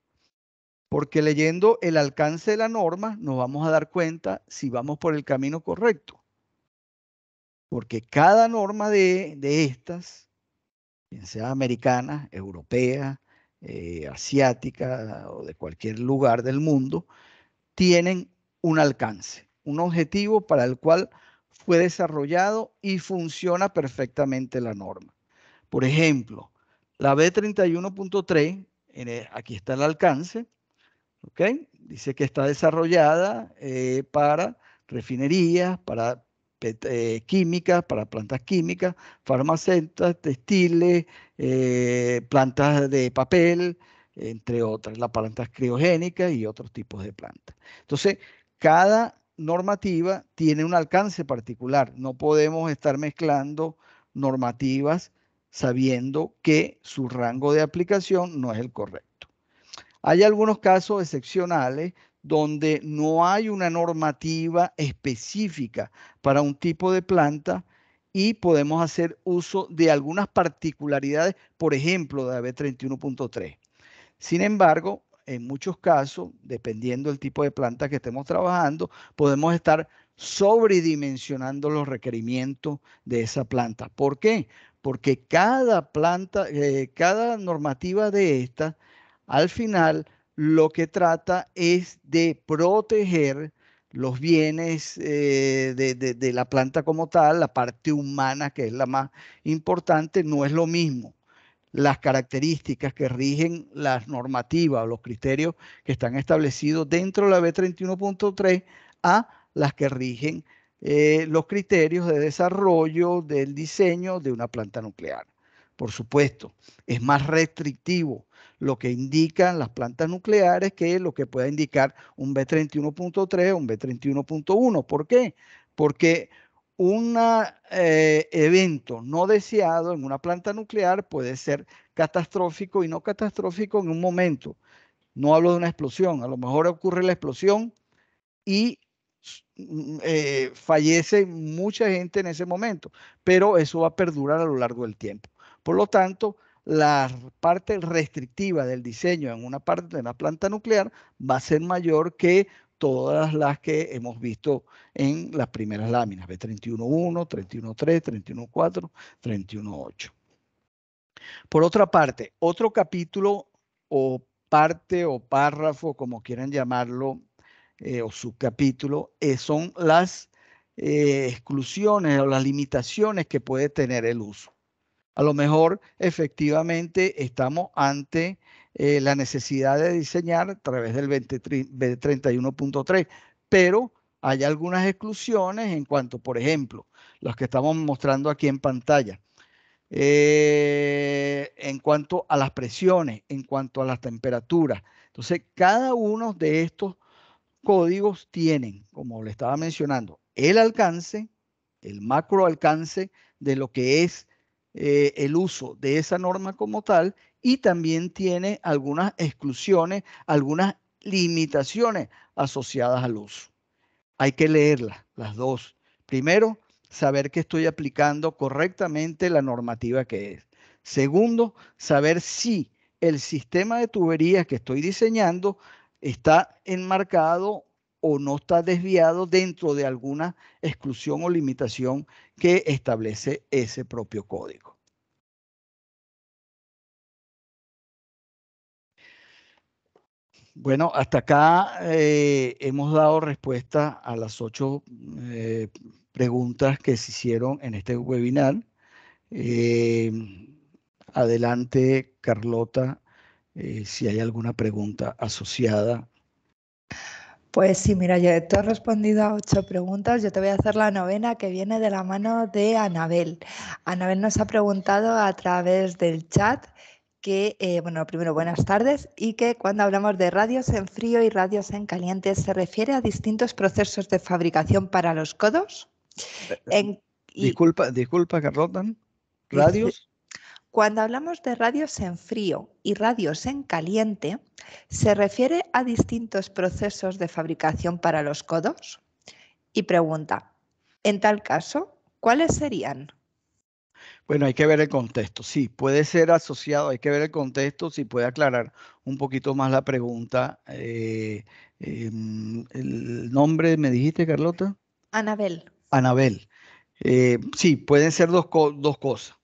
Porque leyendo el alcance de la norma nos vamos a dar cuenta si vamos por el camino correcto. Porque cada norma de estas, bien sea americana, europea, asiática o de cualquier lugar del mundo, tienen un alcance, un objetivo para el cual fue desarrollado y funciona perfectamente la norma. Por ejemplo, La B31.3, aquí está el alcance, ¿ok? Dice que está desarrollada para refinerías, para químicas, para plantas químicas, farmacéuticas, textiles, plantas de papel, entre otras, las plantas criogénicas y otros tipos de plantas. Entonces, cada normativa tiene un alcance particular. No podemos estar mezclando normativas sabiendo que su rango de aplicación no es el correcto. Hay algunos casos excepcionales donde no hay una normativa específica para un tipo de planta y podemos hacer uso de algunas particularidades, por ejemplo, de la B31.3. Sin embargo, en muchos casos, dependiendo del tipo de planta que estemos trabajando, podemos estar sobredimensionando los requerimientos de esa planta. ¿Por qué? Porque cada planta, cada normativa de esta, al final, lo que trata es de proteger los bienes de la planta como tal, la parte humana, que es la más importante, no es lo mismo las características que rigen las normativas o los criterios que están establecidos dentro de la B31.3 a las que rigen los criterios de desarrollo del diseño de una planta nuclear. Por supuesto, es más restrictivo lo que indican las plantas nucleares que lo que pueda indicar un B31.3 o un B31.1. ¿Por qué? Porque un evento no deseado en una planta nuclear puede ser catastrófico y no catastrófico en un momento. No hablo de una explosión, a lo mejor ocurre la explosión y fallece mucha gente en ese momento, pero eso va a perdurar a lo largo del tiempo. Por lo tanto, la parte restrictiva del diseño en una parte de una planta nuclear va a ser mayor que todas las que hemos visto en las primeras láminas, B31.1, 31.3, 31.4, 31.8. Por otra parte, otro capítulo o parte o párrafo, como quieran llamarlo, o subcapítulo, son las exclusiones o las limitaciones que puede tener el uso. A lo mejor efectivamente estamos ante la necesidad de diseñar a través del B31.3, pero hay algunas exclusiones en cuanto, por ejemplo, las que estamos mostrando aquí en pantalla. En cuanto a las presiones, en cuanto a las temperaturas. Entonces, cada uno de estos códigos tienen, como le estaba mencionando, el alcance, el macro alcance de lo que es el uso de esa norma como tal, y también tiene algunas exclusiones, algunas limitaciones asociadas al uso. Hay que leerlas, las dos. Primero, saber que estoy aplicando correctamente la normativa que es. Segundo, saber si el sistema de tuberías que estoy diseñando está enmarcado o no está desviado dentro de alguna exclusión o limitación que establece ese propio código. Bueno, hasta acá hemos dado respuesta a las 8 preguntas que se hicieron en este webinar. Adelante, Carlota, si hay alguna pregunta asociada. Pues sí, mira, tú has respondido a 8 preguntas. Yo te voy a hacer la novena, que viene de la mano de Anabel. Anabel nos ha preguntado a través del chat que, bueno, primero, buenas tardes, y que cuando hablamos de radios en frío y radios en caliente, ¿se refiere a distintos procesos de fabricación para los codos? Disculpa, Carlota. Dice, ¿Radios? cuando hablamos de radios en frío y radios en caliente, ¿se refiere a distintos procesos de fabricación para los codos? Y pregunta, en tal caso, ¿cuáles serían? Bueno, hay que ver el contexto. Sí, puede ser asociado, hay que ver el contexto, si puede aclarar un poquito más la pregunta. ¿El nombre me dijiste, Carlota? Anabel. Anabel. Sí, pueden ser dos cosas.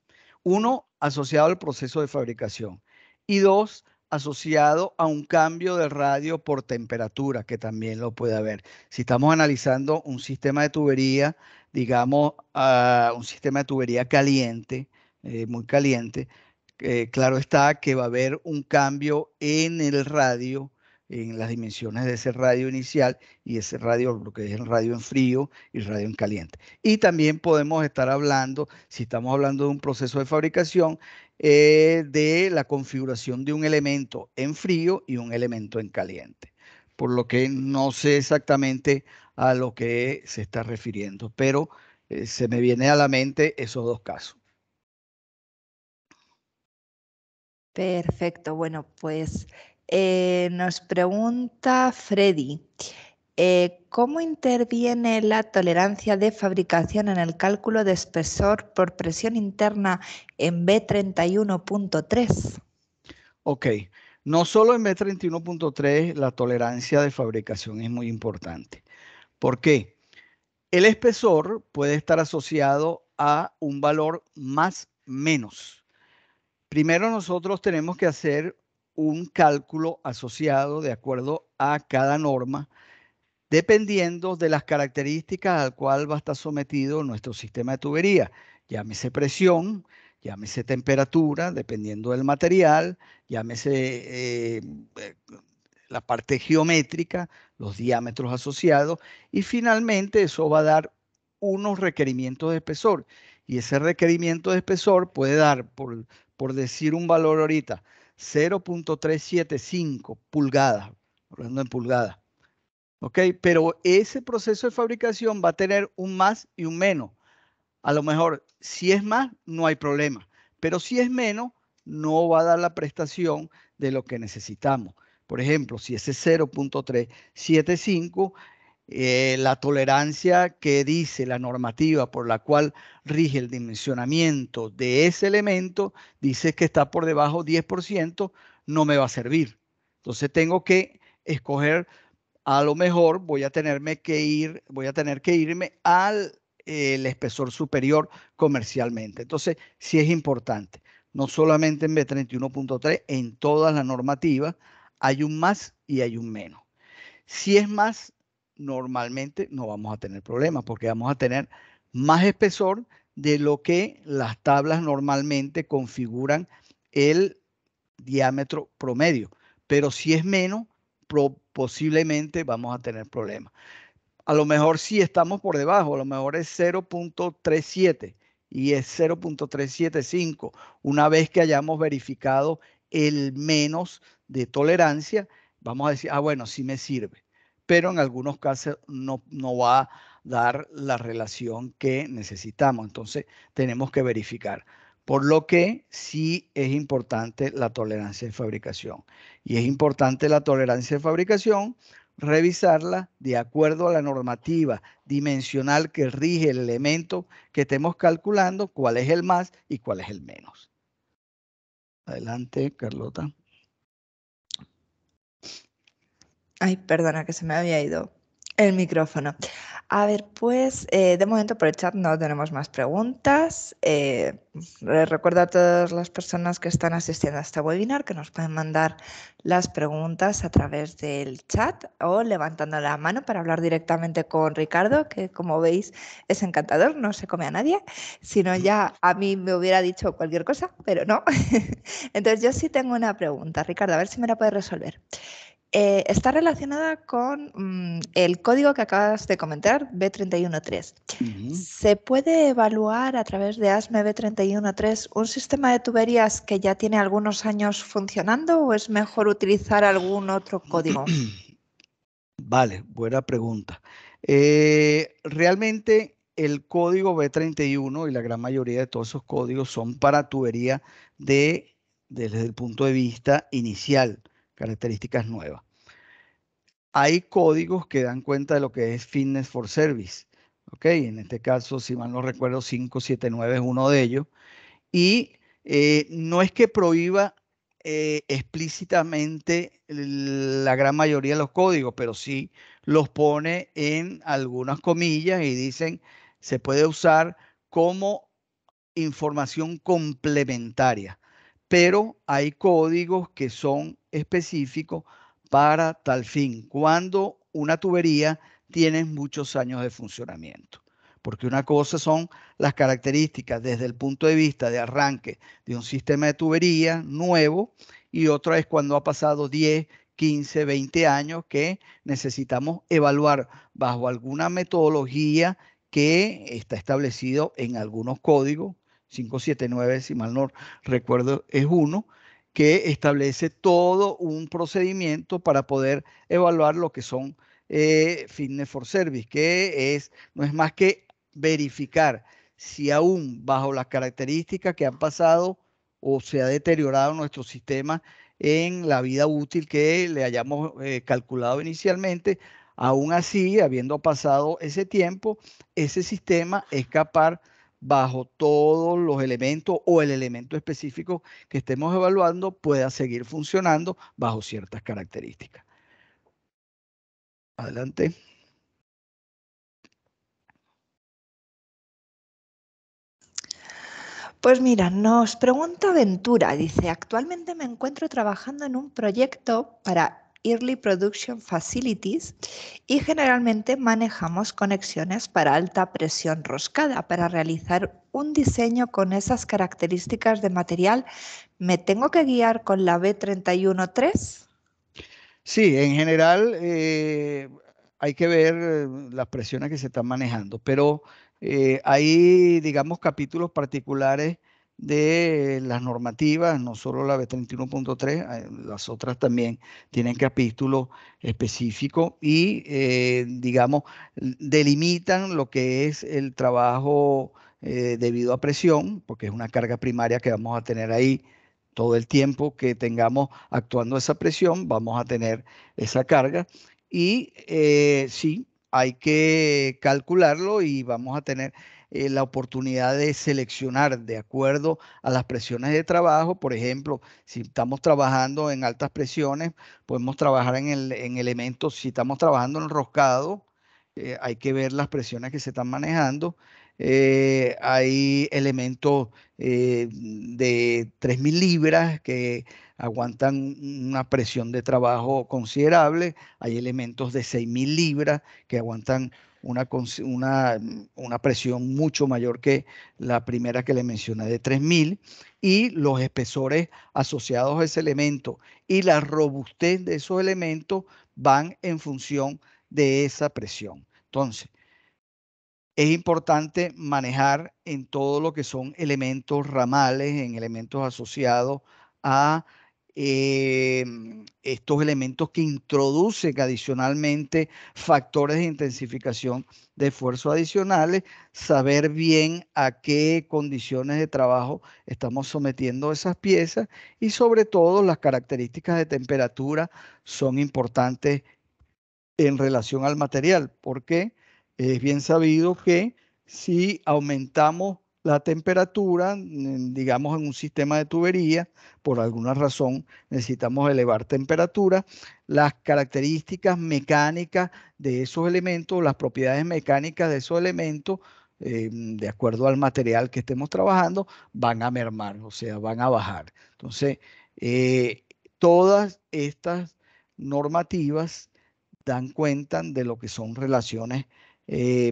Uno, asociado al proceso de fabricación. Y dos, asociado a un cambio del radio por temperatura, que también lo puede haber. Si estamos analizando un sistema de tubería, digamos, un sistema de tubería caliente, muy caliente, claro está que va a haber un cambio en el radio, en las dimensiones de ese radio inicial y ese radio, lo que es el radio en frío y radio en caliente. Y también podemos estar hablando, si estamos hablando de un proceso de fabricación, de la configuración de un elemento en frío y un elemento en caliente. Por lo que no sé exactamente a lo que se está refiriendo, pero se me viene a la mente esos dos casos. Perfecto. Bueno, pues nos pregunta Freddy, ¿cómo interviene la tolerancia de fabricación en el cálculo de espesor por presión interna en B31.3? Ok, no solo en B31.3 la tolerancia de fabricación es muy importante. ¿Por qué? El espesor puede estar asociado a un valor más menos. Primero nosotros tenemos que hacer un cálculo asociado de acuerdo a cada norma, dependiendo de las características al cual va a estar sometido nuestro sistema de tubería. Llámese presión, llámese temperatura, dependiendo del material, llámese la parte geométrica, los diámetros asociados, y finalmente eso va a dar unos requerimientos de espesor. Y ese requerimiento de espesor puede dar, por decir un valor ahorita, 0.375 pulgadas, hablando en pulgadas. ¿Ok? Pero ese proceso de fabricación va a tener un más y un menos. A lo mejor, si es más, no hay problema. Pero si es menos, no va a dar la prestación de lo que necesitamos. Por ejemplo, si ese 0.375, la tolerancia que dice la normativa por la cual rige el dimensionamiento de ese elemento, dice que está por debajo 10%, no me va a servir. Entonces tengo que escoger, a lo mejor voy a tener que irme al el espesor superior comercialmente. Entonces, sí es importante, no solamente en B31.3, en todas las normativas hay un más y hay un menos. Si es más, normalmente no vamos a tener problemas porque vamos a tener más espesor de lo que las tablas normalmente configuran el diámetro promedio. Pero si es menos, posiblemente vamos a tener problemas. A lo mejor sí estamos por debajo, a lo mejor es 0.37 y es 0.375. Una vez que hayamos verificado el menos de tolerancia, vamos a decir, ah, bueno, sí me sirve. Pero en algunos casos no va a dar la relación que necesitamos. Entonces tenemos que verificar. Por lo que sí es importante la tolerancia de fabricación. Y es importante la tolerancia de fabricación revisarla de acuerdo a la normativa dimensional que rige el elemento que estemos calculando, cuál es el más y cuál es el menos. Adelante, Carlota. Ay, perdona que se me había ido el micrófono. A ver, pues de momento por el chat no tenemos más preguntas. Les recuerdo a todas las personas que están asistiendo a este webinar que nos pueden mandar las preguntas a través del chat o levantando la mano para hablar directamente con Ricardo, que como veis es encantador, no se come a nadie, sino ya a mí me hubiera dicho cualquier cosa, pero no. Entonces yo sí tengo una pregunta, Ricardo, a ver si me la puedes resolver. Está relacionada con el código que acabas de comentar, B313. ¿Se puede evaluar a través de ASME B313 un sistema de tuberías que ya tiene algunos años funcionando o es mejor utilizar algún otro código? Vale, buena pregunta. Realmente el código B31 y la gran mayoría de todos esos códigos son para tubería desde el punto de vista inicial, características nuevas. Hay códigos que dan cuenta de lo que es Fitness for Service. ¿Ok? En este caso, si mal no recuerdo, 579 es uno de ellos. Y no es que prohíba explícitamente la gran mayoría de los códigos, pero sí los pone en algunas comillas y dicen se puede usar como información complementaria, pero hay códigos que son específicos para tal fin, cuando una tubería tiene muchos años de funcionamiento. porque una cosa son las características desde el punto de vista de arranque de un sistema de tubería nuevo y otra es cuando ha pasado 10, 15, 20 años que necesitamos evaluar bajo alguna metodología que está establecido en algunos códigos, 579, si mal no recuerdo, es uno, que establece todo un procedimiento para poder evaluar lo que son fitness for service, que no es más que verificar si aún bajo las características que han pasado o se ha deteriorado nuestro sistema en la vida útil que le hayamos calculado inicialmente, aún así, habiendo pasado ese tiempo, ese sistema es capaz bajo todos los elementos o el elemento específico que estemos evaluando pueda seguir funcionando bajo ciertas características. Adelante. Pues mira, nos pregunta Ventura, dice, actualmente me encuentro trabajando en un proyecto para Early Production Facilities y generalmente manejamos conexiones para alta presión roscada. Para realizar un diseño con esas características de material, ¿me tengo que guiar con la B313? Sí, en general hay que ver las presiones que se están manejando, pero hay, digamos, capítulos particulares de las normativas, no solo la B31.3, las otras también tienen capítulos específicos y, digamos, delimitan lo que es el trabajo debido a presión, porque es una carga primaria que vamos a tener ahí todo el tiempo que tengamos actuando esa presión, vamos a tener esa carga y sí, hay que calcularlo y vamos a tener la oportunidad de seleccionar de acuerdo a las presiones de trabajo. Por ejemplo, si estamos trabajando en altas presiones, podemos trabajar en elementos, si estamos trabajando en roscado, hay que ver las presiones que se están manejando. Hay elementos de 3.000 libras que aguantan una presión de trabajo considerable. Hay elementos de 6.000 libras que aguantan una presión mucho mayor que la primera que le mencioné de 3.000. Y los espesores asociados a ese elemento y la robustez de esos elementos van en función de esa presión. Entonces, es importante manejar en todo lo que son elementos ramales, en elementos asociados a estos elementos que introducen adicionalmente factores de intensificación de esfuerzos adicionales, saber bien a qué condiciones de trabajo estamos sometiendo esas piezas y sobre todo las características de temperatura son importantes en relación al material, porque es bien sabido que si aumentamos la temperatura, digamos en un sistema de tubería, por alguna razón necesitamos elevar temperatura, las características mecánicas de esos elementos, las propiedades mecánicas de esos elementos, de acuerdo al material que estemos trabajando, van a mermar, o sea, van a bajar. Entonces, todas estas normativas dan cuenta de lo que son relaciones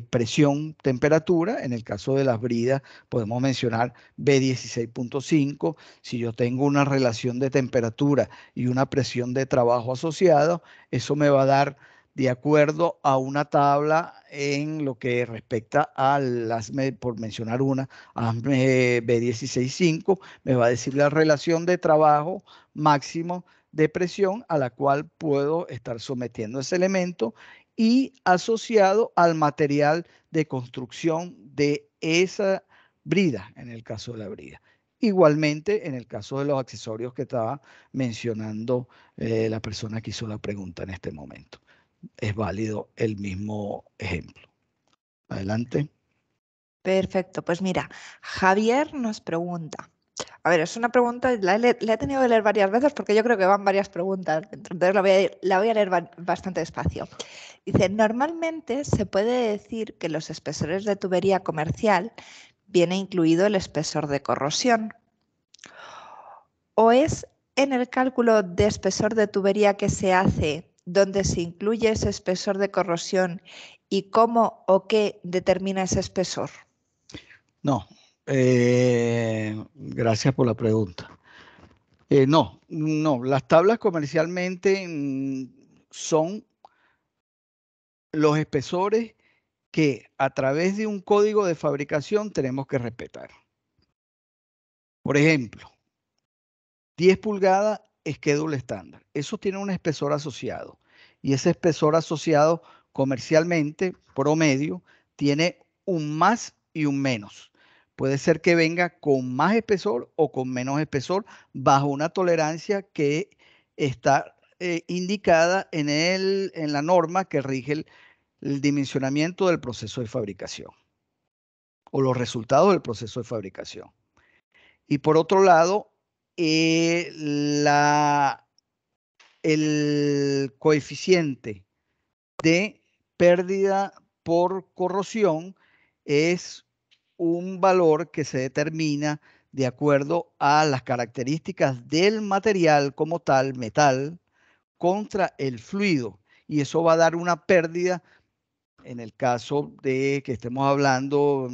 presión-temperatura. En el caso de las bridas podemos mencionar B16.5. Si yo tengo una relación de temperatura y una presión de trabajo asociada, eso me va a dar de acuerdo a una tabla en lo que respecta a las, por mencionar una, ASME B16.5, me va a decir la relación de trabajo máximo de presión a la cual puedo estar sometiendo ese elemento y asociado al material de construcción de esa brida, en el caso de la brida. Igualmente, en el caso de los accesorios que estaba mencionando la persona que hizo la pregunta en este momento. Es válido el mismo ejemplo. Adelante. Perfecto, pues mira, Javier nos pregunta. A ver, es una pregunta, la he tenido que leer varias veces porque yo creo que van varias preguntas, entonces la voy a leer bastante despacio. Dice, normalmente se puede decir que los espesores de tubería comercial viene incluido el espesor de corrosión. ¿O es en el cálculo de espesor de tubería que se hace donde se incluye ese espesor de corrosión ¿Y cómo o qué determina ese espesor? No, gracias por la pregunta. No, las tablas comercialmente son los espesores que a través de un código de fabricación tenemos que respetar. Por ejemplo, 10 pulgadas schedule estándar. Eso tiene un espesor asociado. Y ese espesor asociado comercialmente, promedio, tiene un más y un menos. Puede ser que venga con más espesor o con menos espesor bajo una tolerancia que está indicada en la norma que rige el dimensionamiento del proceso de fabricación o los resultados del proceso de fabricación. Y por otro lado, el coeficiente de pérdida por corrosión es un valor que se determina de acuerdo a las características del material como tal, metal, contra el fluido. Y eso va a dar una pérdida. En el caso de que estemos hablando,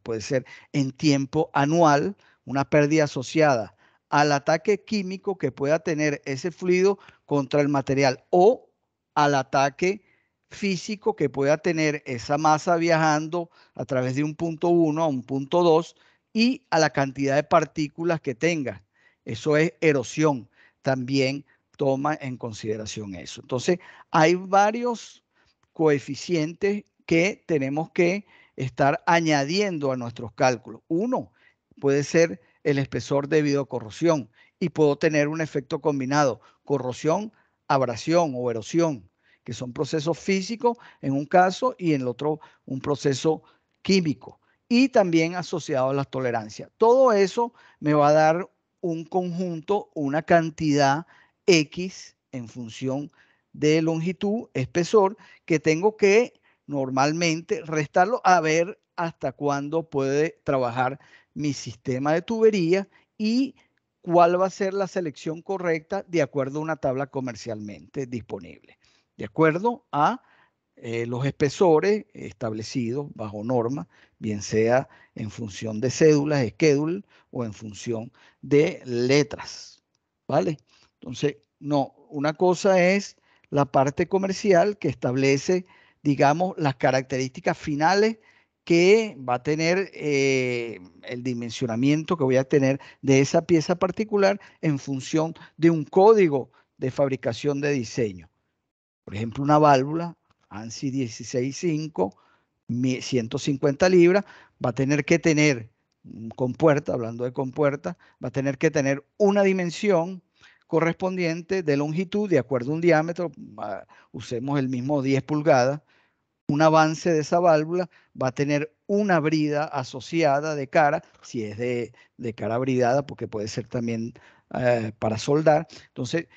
puede ser en tiempo anual, una pérdida asociada al ataque químico que pueda tener ese fluido contra el material o al ataque físico que pueda tener esa masa viajando a través de un punto 1 a un punto 2 y a la cantidad de partículas que tenga. Eso es erosión. También toma en consideración eso. Entonces, hay varios coeficientes que tenemos que estar añadiendo a nuestros cálculos. Uno puede ser el espesor debido a corrosión y puedo tener un efecto combinado, corrosión, abrasión o erosión, que son procesos físicos en un caso y en el otro un proceso químico y también asociado a las tolerancias. Todo eso me va a dar un conjunto, una cantidad X en función de longitud, espesor, que tengo que normalmente restarlo a ver hasta cuándo puede trabajar mi sistema de tubería y cuál va a ser la selección correcta de acuerdo a una tabla comercialmente disponible. De acuerdo a los espesores establecidos bajo norma, bien sea en función de cédulas, schedule, o en función de letras. ¿Vale? Entonces, no, una cosa es la parte comercial que establece, digamos, las características finales que va a tener el dimensionamiento que voy a tener de esa pieza particular en función de un código de fabricación de diseño. Por ejemplo, una válvula ANSI 16.5, 150 libras, va a tener que tener compuerta, hablando de compuerta, va a tener que tener una dimensión correspondiente de longitud de acuerdo a un diámetro, usemos el mismo 10 pulgadas, un avance de esa válvula va a tener una brida asociada de cara, si es de cara bridada, porque puede ser también para soldar. Entonces,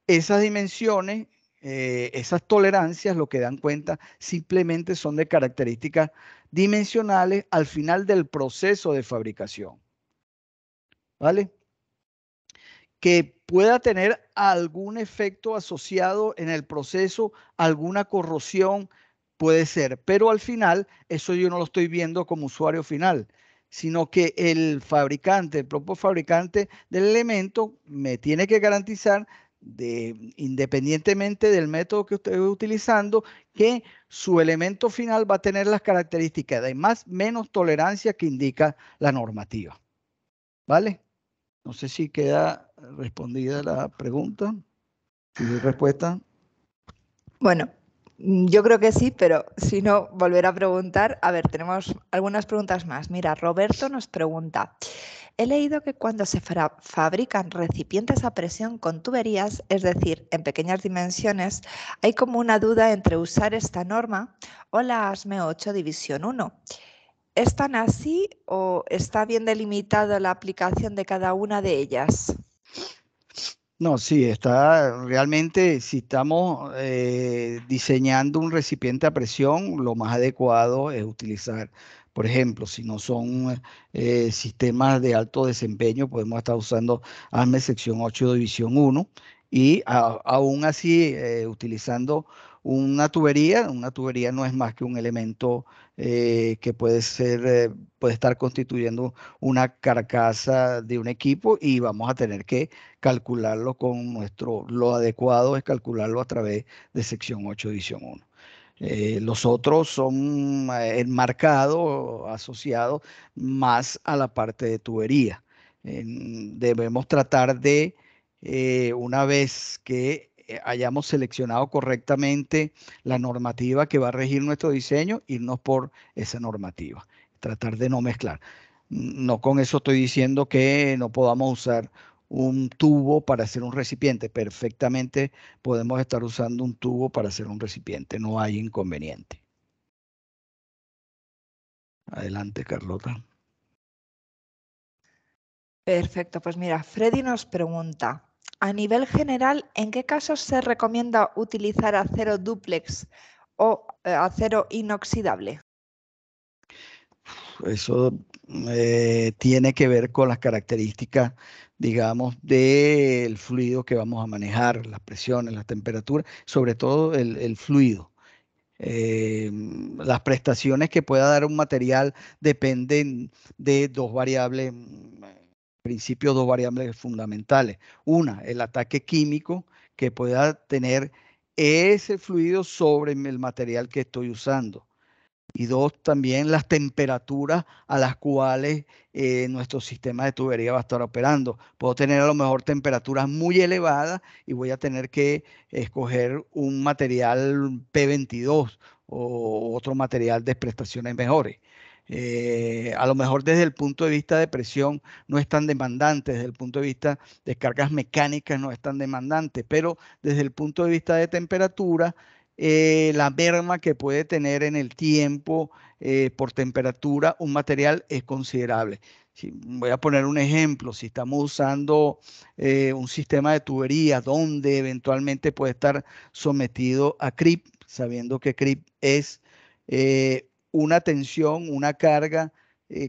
esas dimensiones, esas tolerancias, lo que dan cuenta simplemente son de características dimensionales al final del proceso de fabricación. ¿Vale? Que pueda tener algún efecto asociado en el proceso, alguna corrosión, puede ser, pero al final eso yo no lo estoy viendo como usuario final, sino que el fabricante, el propio fabricante del elemento me tiene que garantizar, independientemente del método que usted esté utilizando, que su elemento final va a tener las características de más menos tolerancia que indica la normativa. ¿Vale? No sé si queda respondida la pregunta. ¿Tiene respuesta? Bueno, yo creo que sí, pero si no, volver a preguntar. A ver, tenemos algunas preguntas más. Mira, Roberto nos pregunta, he leído que cuando se fabrican recipientes a presión con tuberías, es decir, en pequeñas dimensiones, hay como una duda entre usar esta norma o la ASME 8 División 1. ¿Es tan así o está bien delimitada la aplicación de cada una de ellas? No, sí, está realmente, si estamos diseñando un recipiente a presión, lo más adecuado es utilizar, por ejemplo, si no son sistemas de alto desempeño, podemos estar usando ASME sección 8 división 1 Y aún así, utilizando una tubería no es más que un elemento que puede estar constituyendo una carcasa de un equipo y vamos a tener que calcularlo lo adecuado es calcularlo a través de sección 8, edición 1. Los otros son enmarcados, asociados más a la parte de tubería. Debemos tratar de, una vez que hayamos seleccionado correctamente la normativa que va a regir nuestro diseño, irnos por esa normativa. Tratar de no mezclar. No con eso estoy diciendo que no podamos usar un tubo para hacer un recipiente. Perfectamente podemos estar usando un tubo para hacer un recipiente. No hay inconveniente. Adelante, Carlota. Perfecto, pues mira, Freddy nos pregunta, a nivel general, ¿en qué casos se recomienda utilizar acero dúplex o acero inoxidable? Eso tiene que ver con las características, digamos, del fluido que vamos a manejar, las presiones, las temperaturas, sobre todo el fluido. Las prestaciones que pueda dar un material dependen de dos variables, principio dos variables fundamentales. Una, el ataque químico que pueda tener ese fluido sobre el material que estoy usando. Y dos, también las temperaturas a las cuales nuestro sistema de tubería va a estar operando. Puedo tener a lo mejor temperaturas muy elevadas y voy a tener que escoger un material P22 o otro material de prestaciones mejores. A lo mejor desde el punto de vista de presión no es tan demandante, desde el punto de vista de cargas mecánicas no es tan demandante, pero desde el punto de vista de temperatura, la merma que puede tener en el tiempo por temperatura un material es considerable. Voy a poner un ejemplo, si estamos usando un sistema de tubería donde eventualmente puede estar sometido a creep, sabiendo que creep es una tensión, una carga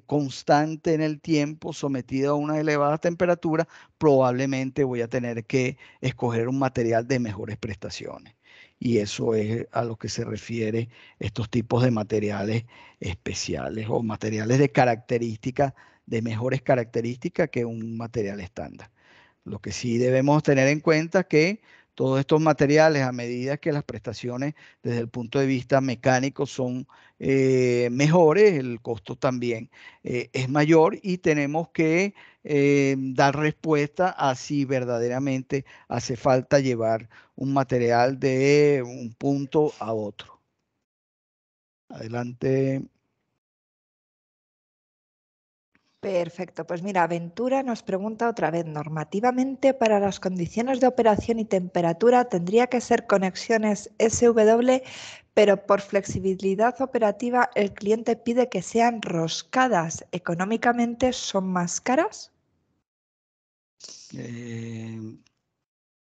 constante en el tiempo sometida a una elevada temperatura, probablemente voy a tener que escoger un material de mejores prestaciones. Y eso es a lo que se refiere estos tipos de materiales especiales o materiales de características, de mejores características que un material estándar. Lo que sí debemos tener en cuenta es que todos estos materiales, a medida que las prestaciones desde el punto de vista mecánico son mejores, el costo también es mayor y tenemos que dar respuesta a si verdaderamente hace falta llevar un material de un punto a otro. Adelante. Perfecto, pues mira, Ventura nos pregunta otra vez, normativamente para las condiciones de operación y temperatura tendría que ser conexiones SW, pero por flexibilidad operativa el cliente pide que sean roscadas. ¿Económicamente son más caras?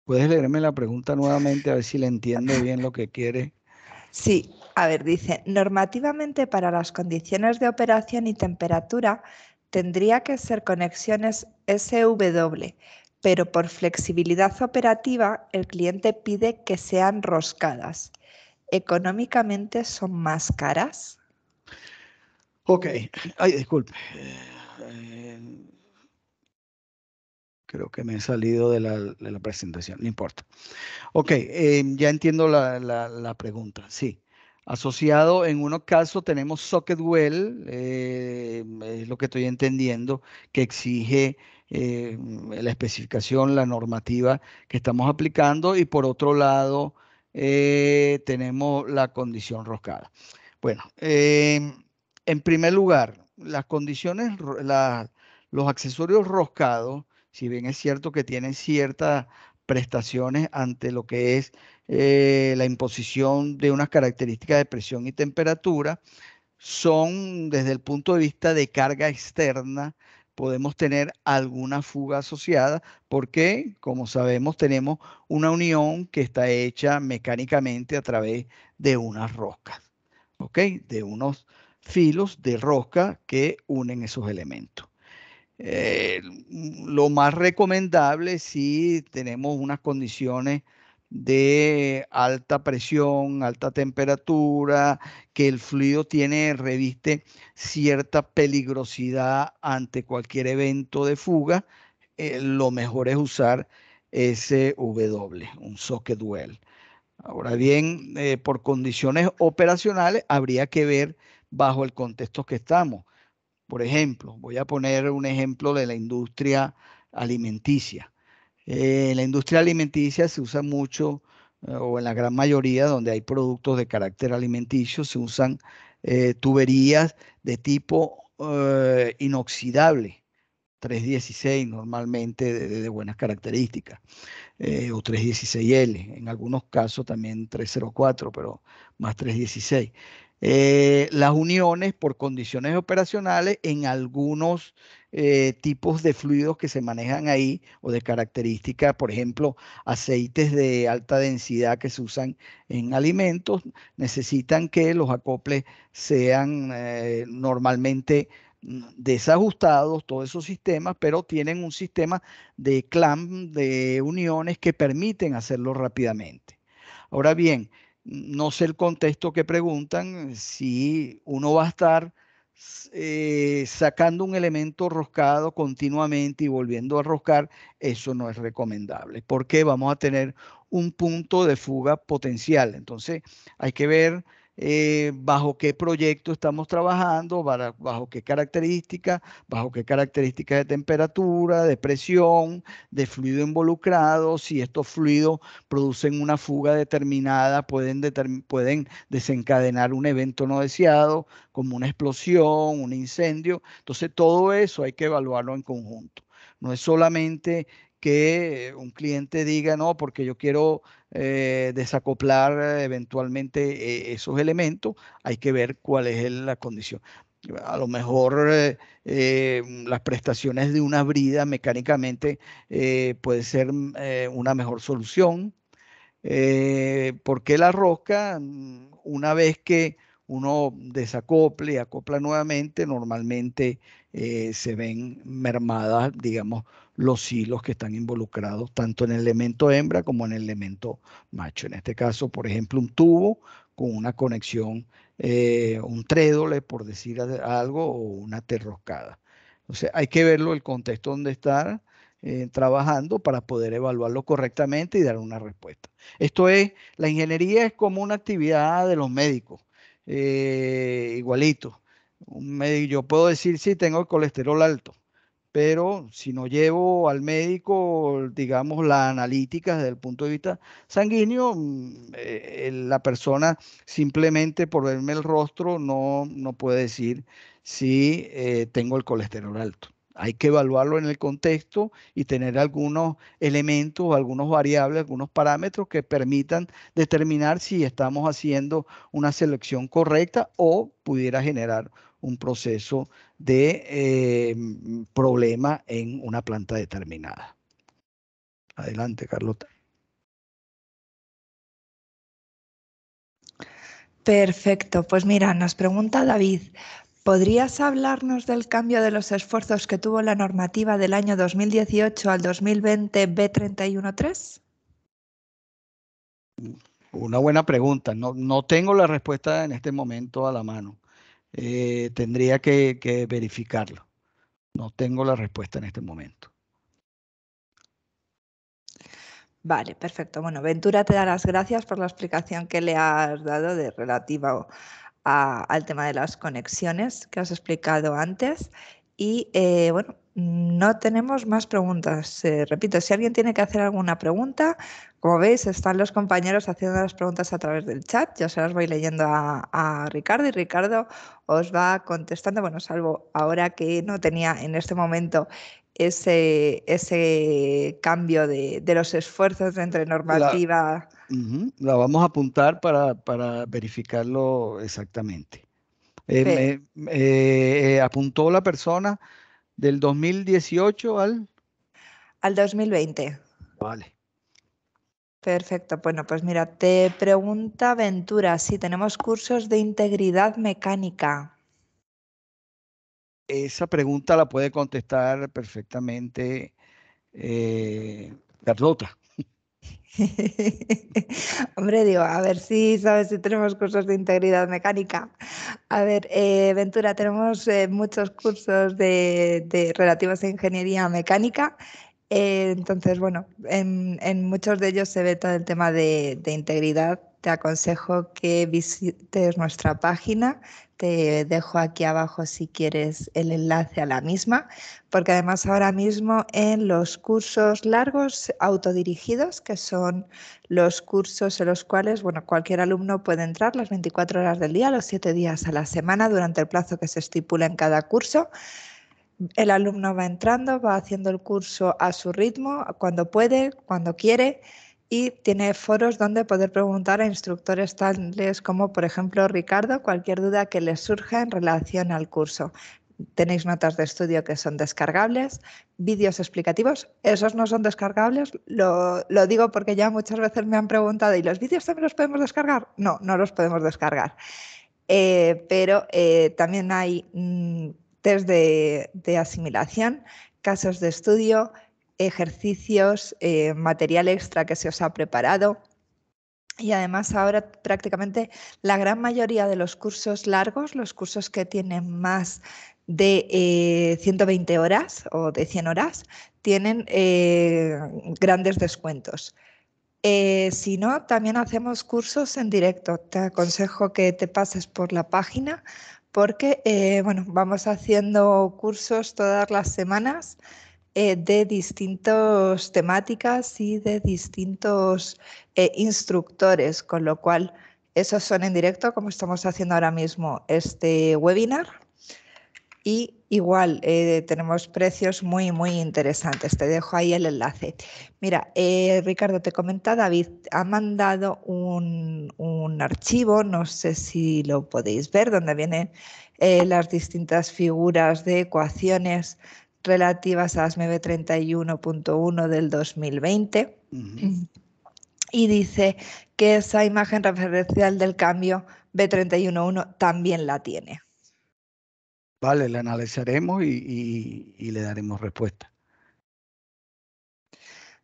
¿Puedes leerme la pregunta nuevamente a ver si le entiendo bien lo que quiere? Sí, a ver, dice, normativamente para las condiciones de operación y temperatura tendría que ser conexiones SW, pero por flexibilidad operativa el cliente pide que sean roscadas. ¿Económicamente son más caras? Ok, ay, disculpe. Eh, Creo que me he salido de la presentación, no importa. Ok, ya entiendo la pregunta. Sí, asociado en unos casos tenemos socket well, es lo que estoy entendiendo, que exige la especificación, la normativa que estamos aplicando, y por otro lado tenemos la condición roscada. Bueno, en primer lugar, las condiciones, los accesorios roscados, si bien es cierto que tienen ciertas prestaciones ante lo que es la imposición de unas características de presión y temperatura, son desde el punto de vista de carga externa, podemos tener alguna fuga asociada porque, como sabemos, tenemos una unión que está hecha mecánicamente a través de unas roscas, ¿ok? De unos filos de rosca que unen esos elementos. Lo más recomendable si tenemos unas condiciones de alta presión, alta temperatura, que el fluido reviste cierta peligrosidad ante cualquier evento de fuga, lo mejor es usar SW, un socket well. Ahora bien, por condiciones operacionales habría que ver bajo el contexto que estamos. Por ejemplo, voy a poner un ejemplo de la industria alimenticia. En la industria alimenticia se usa mucho, o en la gran mayoría, donde hay productos de carácter alimenticio, se usan tuberías de tipo inoxidable, 316 normalmente de buenas características, o 316L, en algunos casos también 304, pero más 316. Las uniones por condiciones operacionales en algunos tipos de fluidos que se manejan ahí o de características, por ejemplo, aceites de alta densidad que se usan en alimentos, necesitan que los acoples sean normalmente desajustados, todos esos sistemas, pero tienen un sistema de clamp, de uniones que permiten hacerlo rápidamente. Ahora bien, no sé el contexto que preguntan, si uno va a estar sacando un elemento roscado continuamente y volviendo a roscar, eso no es recomendable, porque vamos a tener un punto de fuga potencial. Entonces, hay que ver bajo qué proyecto estamos trabajando, bajo qué características de temperatura, de presión, de fluido involucrado. Si estos fluidos producen una fuga determinada, pueden desencadenar un evento no deseado, como una explosión, un incendio. Entonces, todo eso hay que evaluarlo en conjunto. No es solamente que un cliente diga, no, porque yo quiero desacoplar eventualmente esos elementos, hay que ver cuál es la condición. A lo mejor las prestaciones de una brida mecánicamente puede ser una mejor solución. ¿Por qué la rosca? Una vez que uno desacople y acopla nuevamente, normalmente se ven mermadas, digamos, los hilos que están involucrados tanto en el elemento hembra como en el elemento macho. En este caso, por ejemplo, un tubo con una conexión, un trédole, por decir algo, o una terroscada. Entonces, hay que verlo, el contexto donde está trabajando para poder evaluarlo correctamente y dar una respuesta. Esto es, la ingeniería es como una actividad de los médicos, igualito. Yo puedo decir, sí, tengo el colesterol alto, pero si no llevo al médico, digamos, la analítica desde el punto de vista sanguíneo, la persona simplemente por verme el rostro no puede decir si tengo el colesterol alto. Hay que evaluarlo en el contexto y tener algunos elementos, algunos variables, algunos parámetros que permitan determinar si estamos haciendo una selección correcta o pudiera generar un proceso de problema en una planta determinada. Adelante, Carlota. Perfecto, pues mira, nos pregunta David, ¿podrías hablarnos del cambio de los esfuerzos que tuvo la normativa del año 2018 al 2020 B313? Una buena pregunta. No tengo la respuesta en este momento a la mano. Tendría que verificarlo. No tengo la respuesta en este momento. Vale, perfecto. Bueno, Ventura te da las gracias por la explicación que le has dado de relativo al tema de las conexiones que has explicado antes. Y bueno, no tenemos más preguntas. Repito, si alguien tiene que hacer alguna pregunta, como veis, están los compañeros haciendo las preguntas a través del chat. Yo se las voy leyendo a Ricardo y Ricardo os va contestando, bueno, salvo ahora que no tenía en este momento ese cambio de los esfuerzos entre normativa. La vamos a apuntar para verificarlo exactamente. Apuntó la persona del 2018 al... Al 2020. Vale. Perfecto. Bueno, pues mira, te pregunta Ventura si tenemos cursos de integridad mecánica. esa pregunta la puede contestar perfectamente Carlota. Hombre, digo, a ver si sabes si tenemos cursos de integridad mecánica. A ver, Ventura, tenemos muchos cursos relativos a ingeniería mecánica. Entonces, bueno, en muchos de ellos se ve todo el tema de integridad. Te aconsejo que visites nuestra página. Te dejo aquí abajo si quieres el enlace a la misma, porque además ahora mismo en los cursos largos autodirigidos, que son los cursos en los cuales, bueno, cualquier alumno puede entrar las 24 horas del día, los 7 días a la semana, durante el plazo que se estipula en cada curso. El alumno va entrando, va haciendo el curso a su ritmo, cuando puede, cuando quiere, y tiene foros donde poder preguntar a instructores tales como, por ejemplo, Ricardo, cualquier duda que les surja en relación al curso. Tenéis notas de estudio que son descargables, vídeos explicativos, esos no son descargables, lo digo porque ya muchas veces me han preguntado, ¿y los vídeos también los podemos descargar? No, no los podemos descargar. Pero también hay test de asimilación, casos de estudio, ejercicios, material extra que se os ha preparado. Y además ahora prácticamente la gran mayoría de los cursos largos, los cursos que tienen más de 120 horas o de 100 horas, tienen grandes descuentos. Si no, también hacemos cursos en directo. Te aconsejo que te pases por la página porque bueno, vamos haciendo cursos todas las semanas de distintas temáticas y de distintos instructores, con lo cual esos son en directo, como estamos haciendo ahora mismo este webinar. Y igual tenemos precios muy, muy interesantes. Te dejo ahí el enlace. Mira, Ricardo, te comenta, David ha mandado un archivo, no sé si lo podéis ver, donde vienen las distintas figuras de ecuaciones relativas a ASME B31.1 del 2020. Y dice que esa imagen referencial del cambio B31.1 también la tiene. Vale, la analizaremos y le daremos respuesta.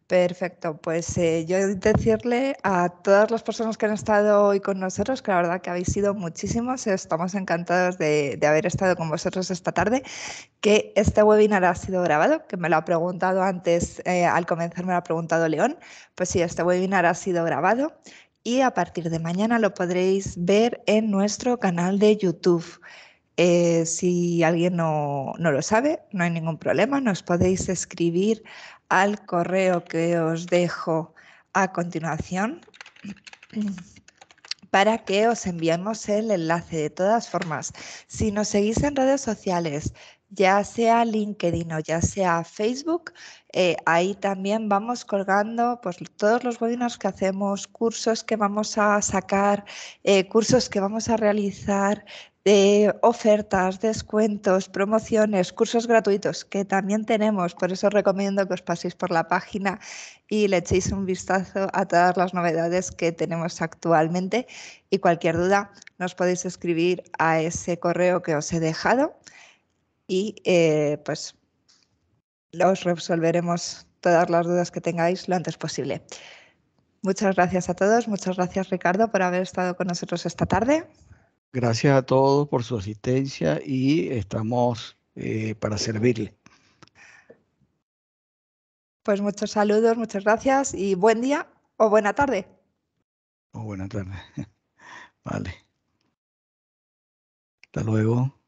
Perfecto, pues yo decirle a todas las personas que han estado hoy con nosotros, que la verdad que habéis sido muchísimos, estamos encantados de haber estado con vosotros esta tarde, que este webinar ha sido grabado, que me lo ha preguntado antes, al comenzar me lo ha preguntado León, pues sí, este webinar ha sido grabado y a partir de mañana lo podréis ver en nuestro canal de YouTube. Si alguien no lo sabe, no hay ningún problema, nos podéis escribir al correo que os dejo a continuación para que os enviemos el enlace. De todas formas, si nos seguís en redes sociales, ya sea LinkedIn o ya sea Facebook, ahí también vamos colgando pues, todos los webinars que hacemos, cursos que vamos a sacar, cursos que vamos a realizar, de ofertas, descuentos, promociones, cursos gratuitos que también tenemos. Por eso os recomiendo que os paséis por la página y le echéis un vistazo a todas las novedades que tenemos actualmente. Y cualquier duda nos podéis escribir a ese correo que os he dejado y pues os resolveremos todas las dudas que tengáis lo antes posible. Muchas gracias a todos, muchas gracias Ricardo por haber estado con nosotros esta tarde. Gracias a todos por su asistencia y estamos para servirle. Pues muchos saludos, muchas gracias y buen día o buena tarde. O buena tarde. Vale. Hasta luego.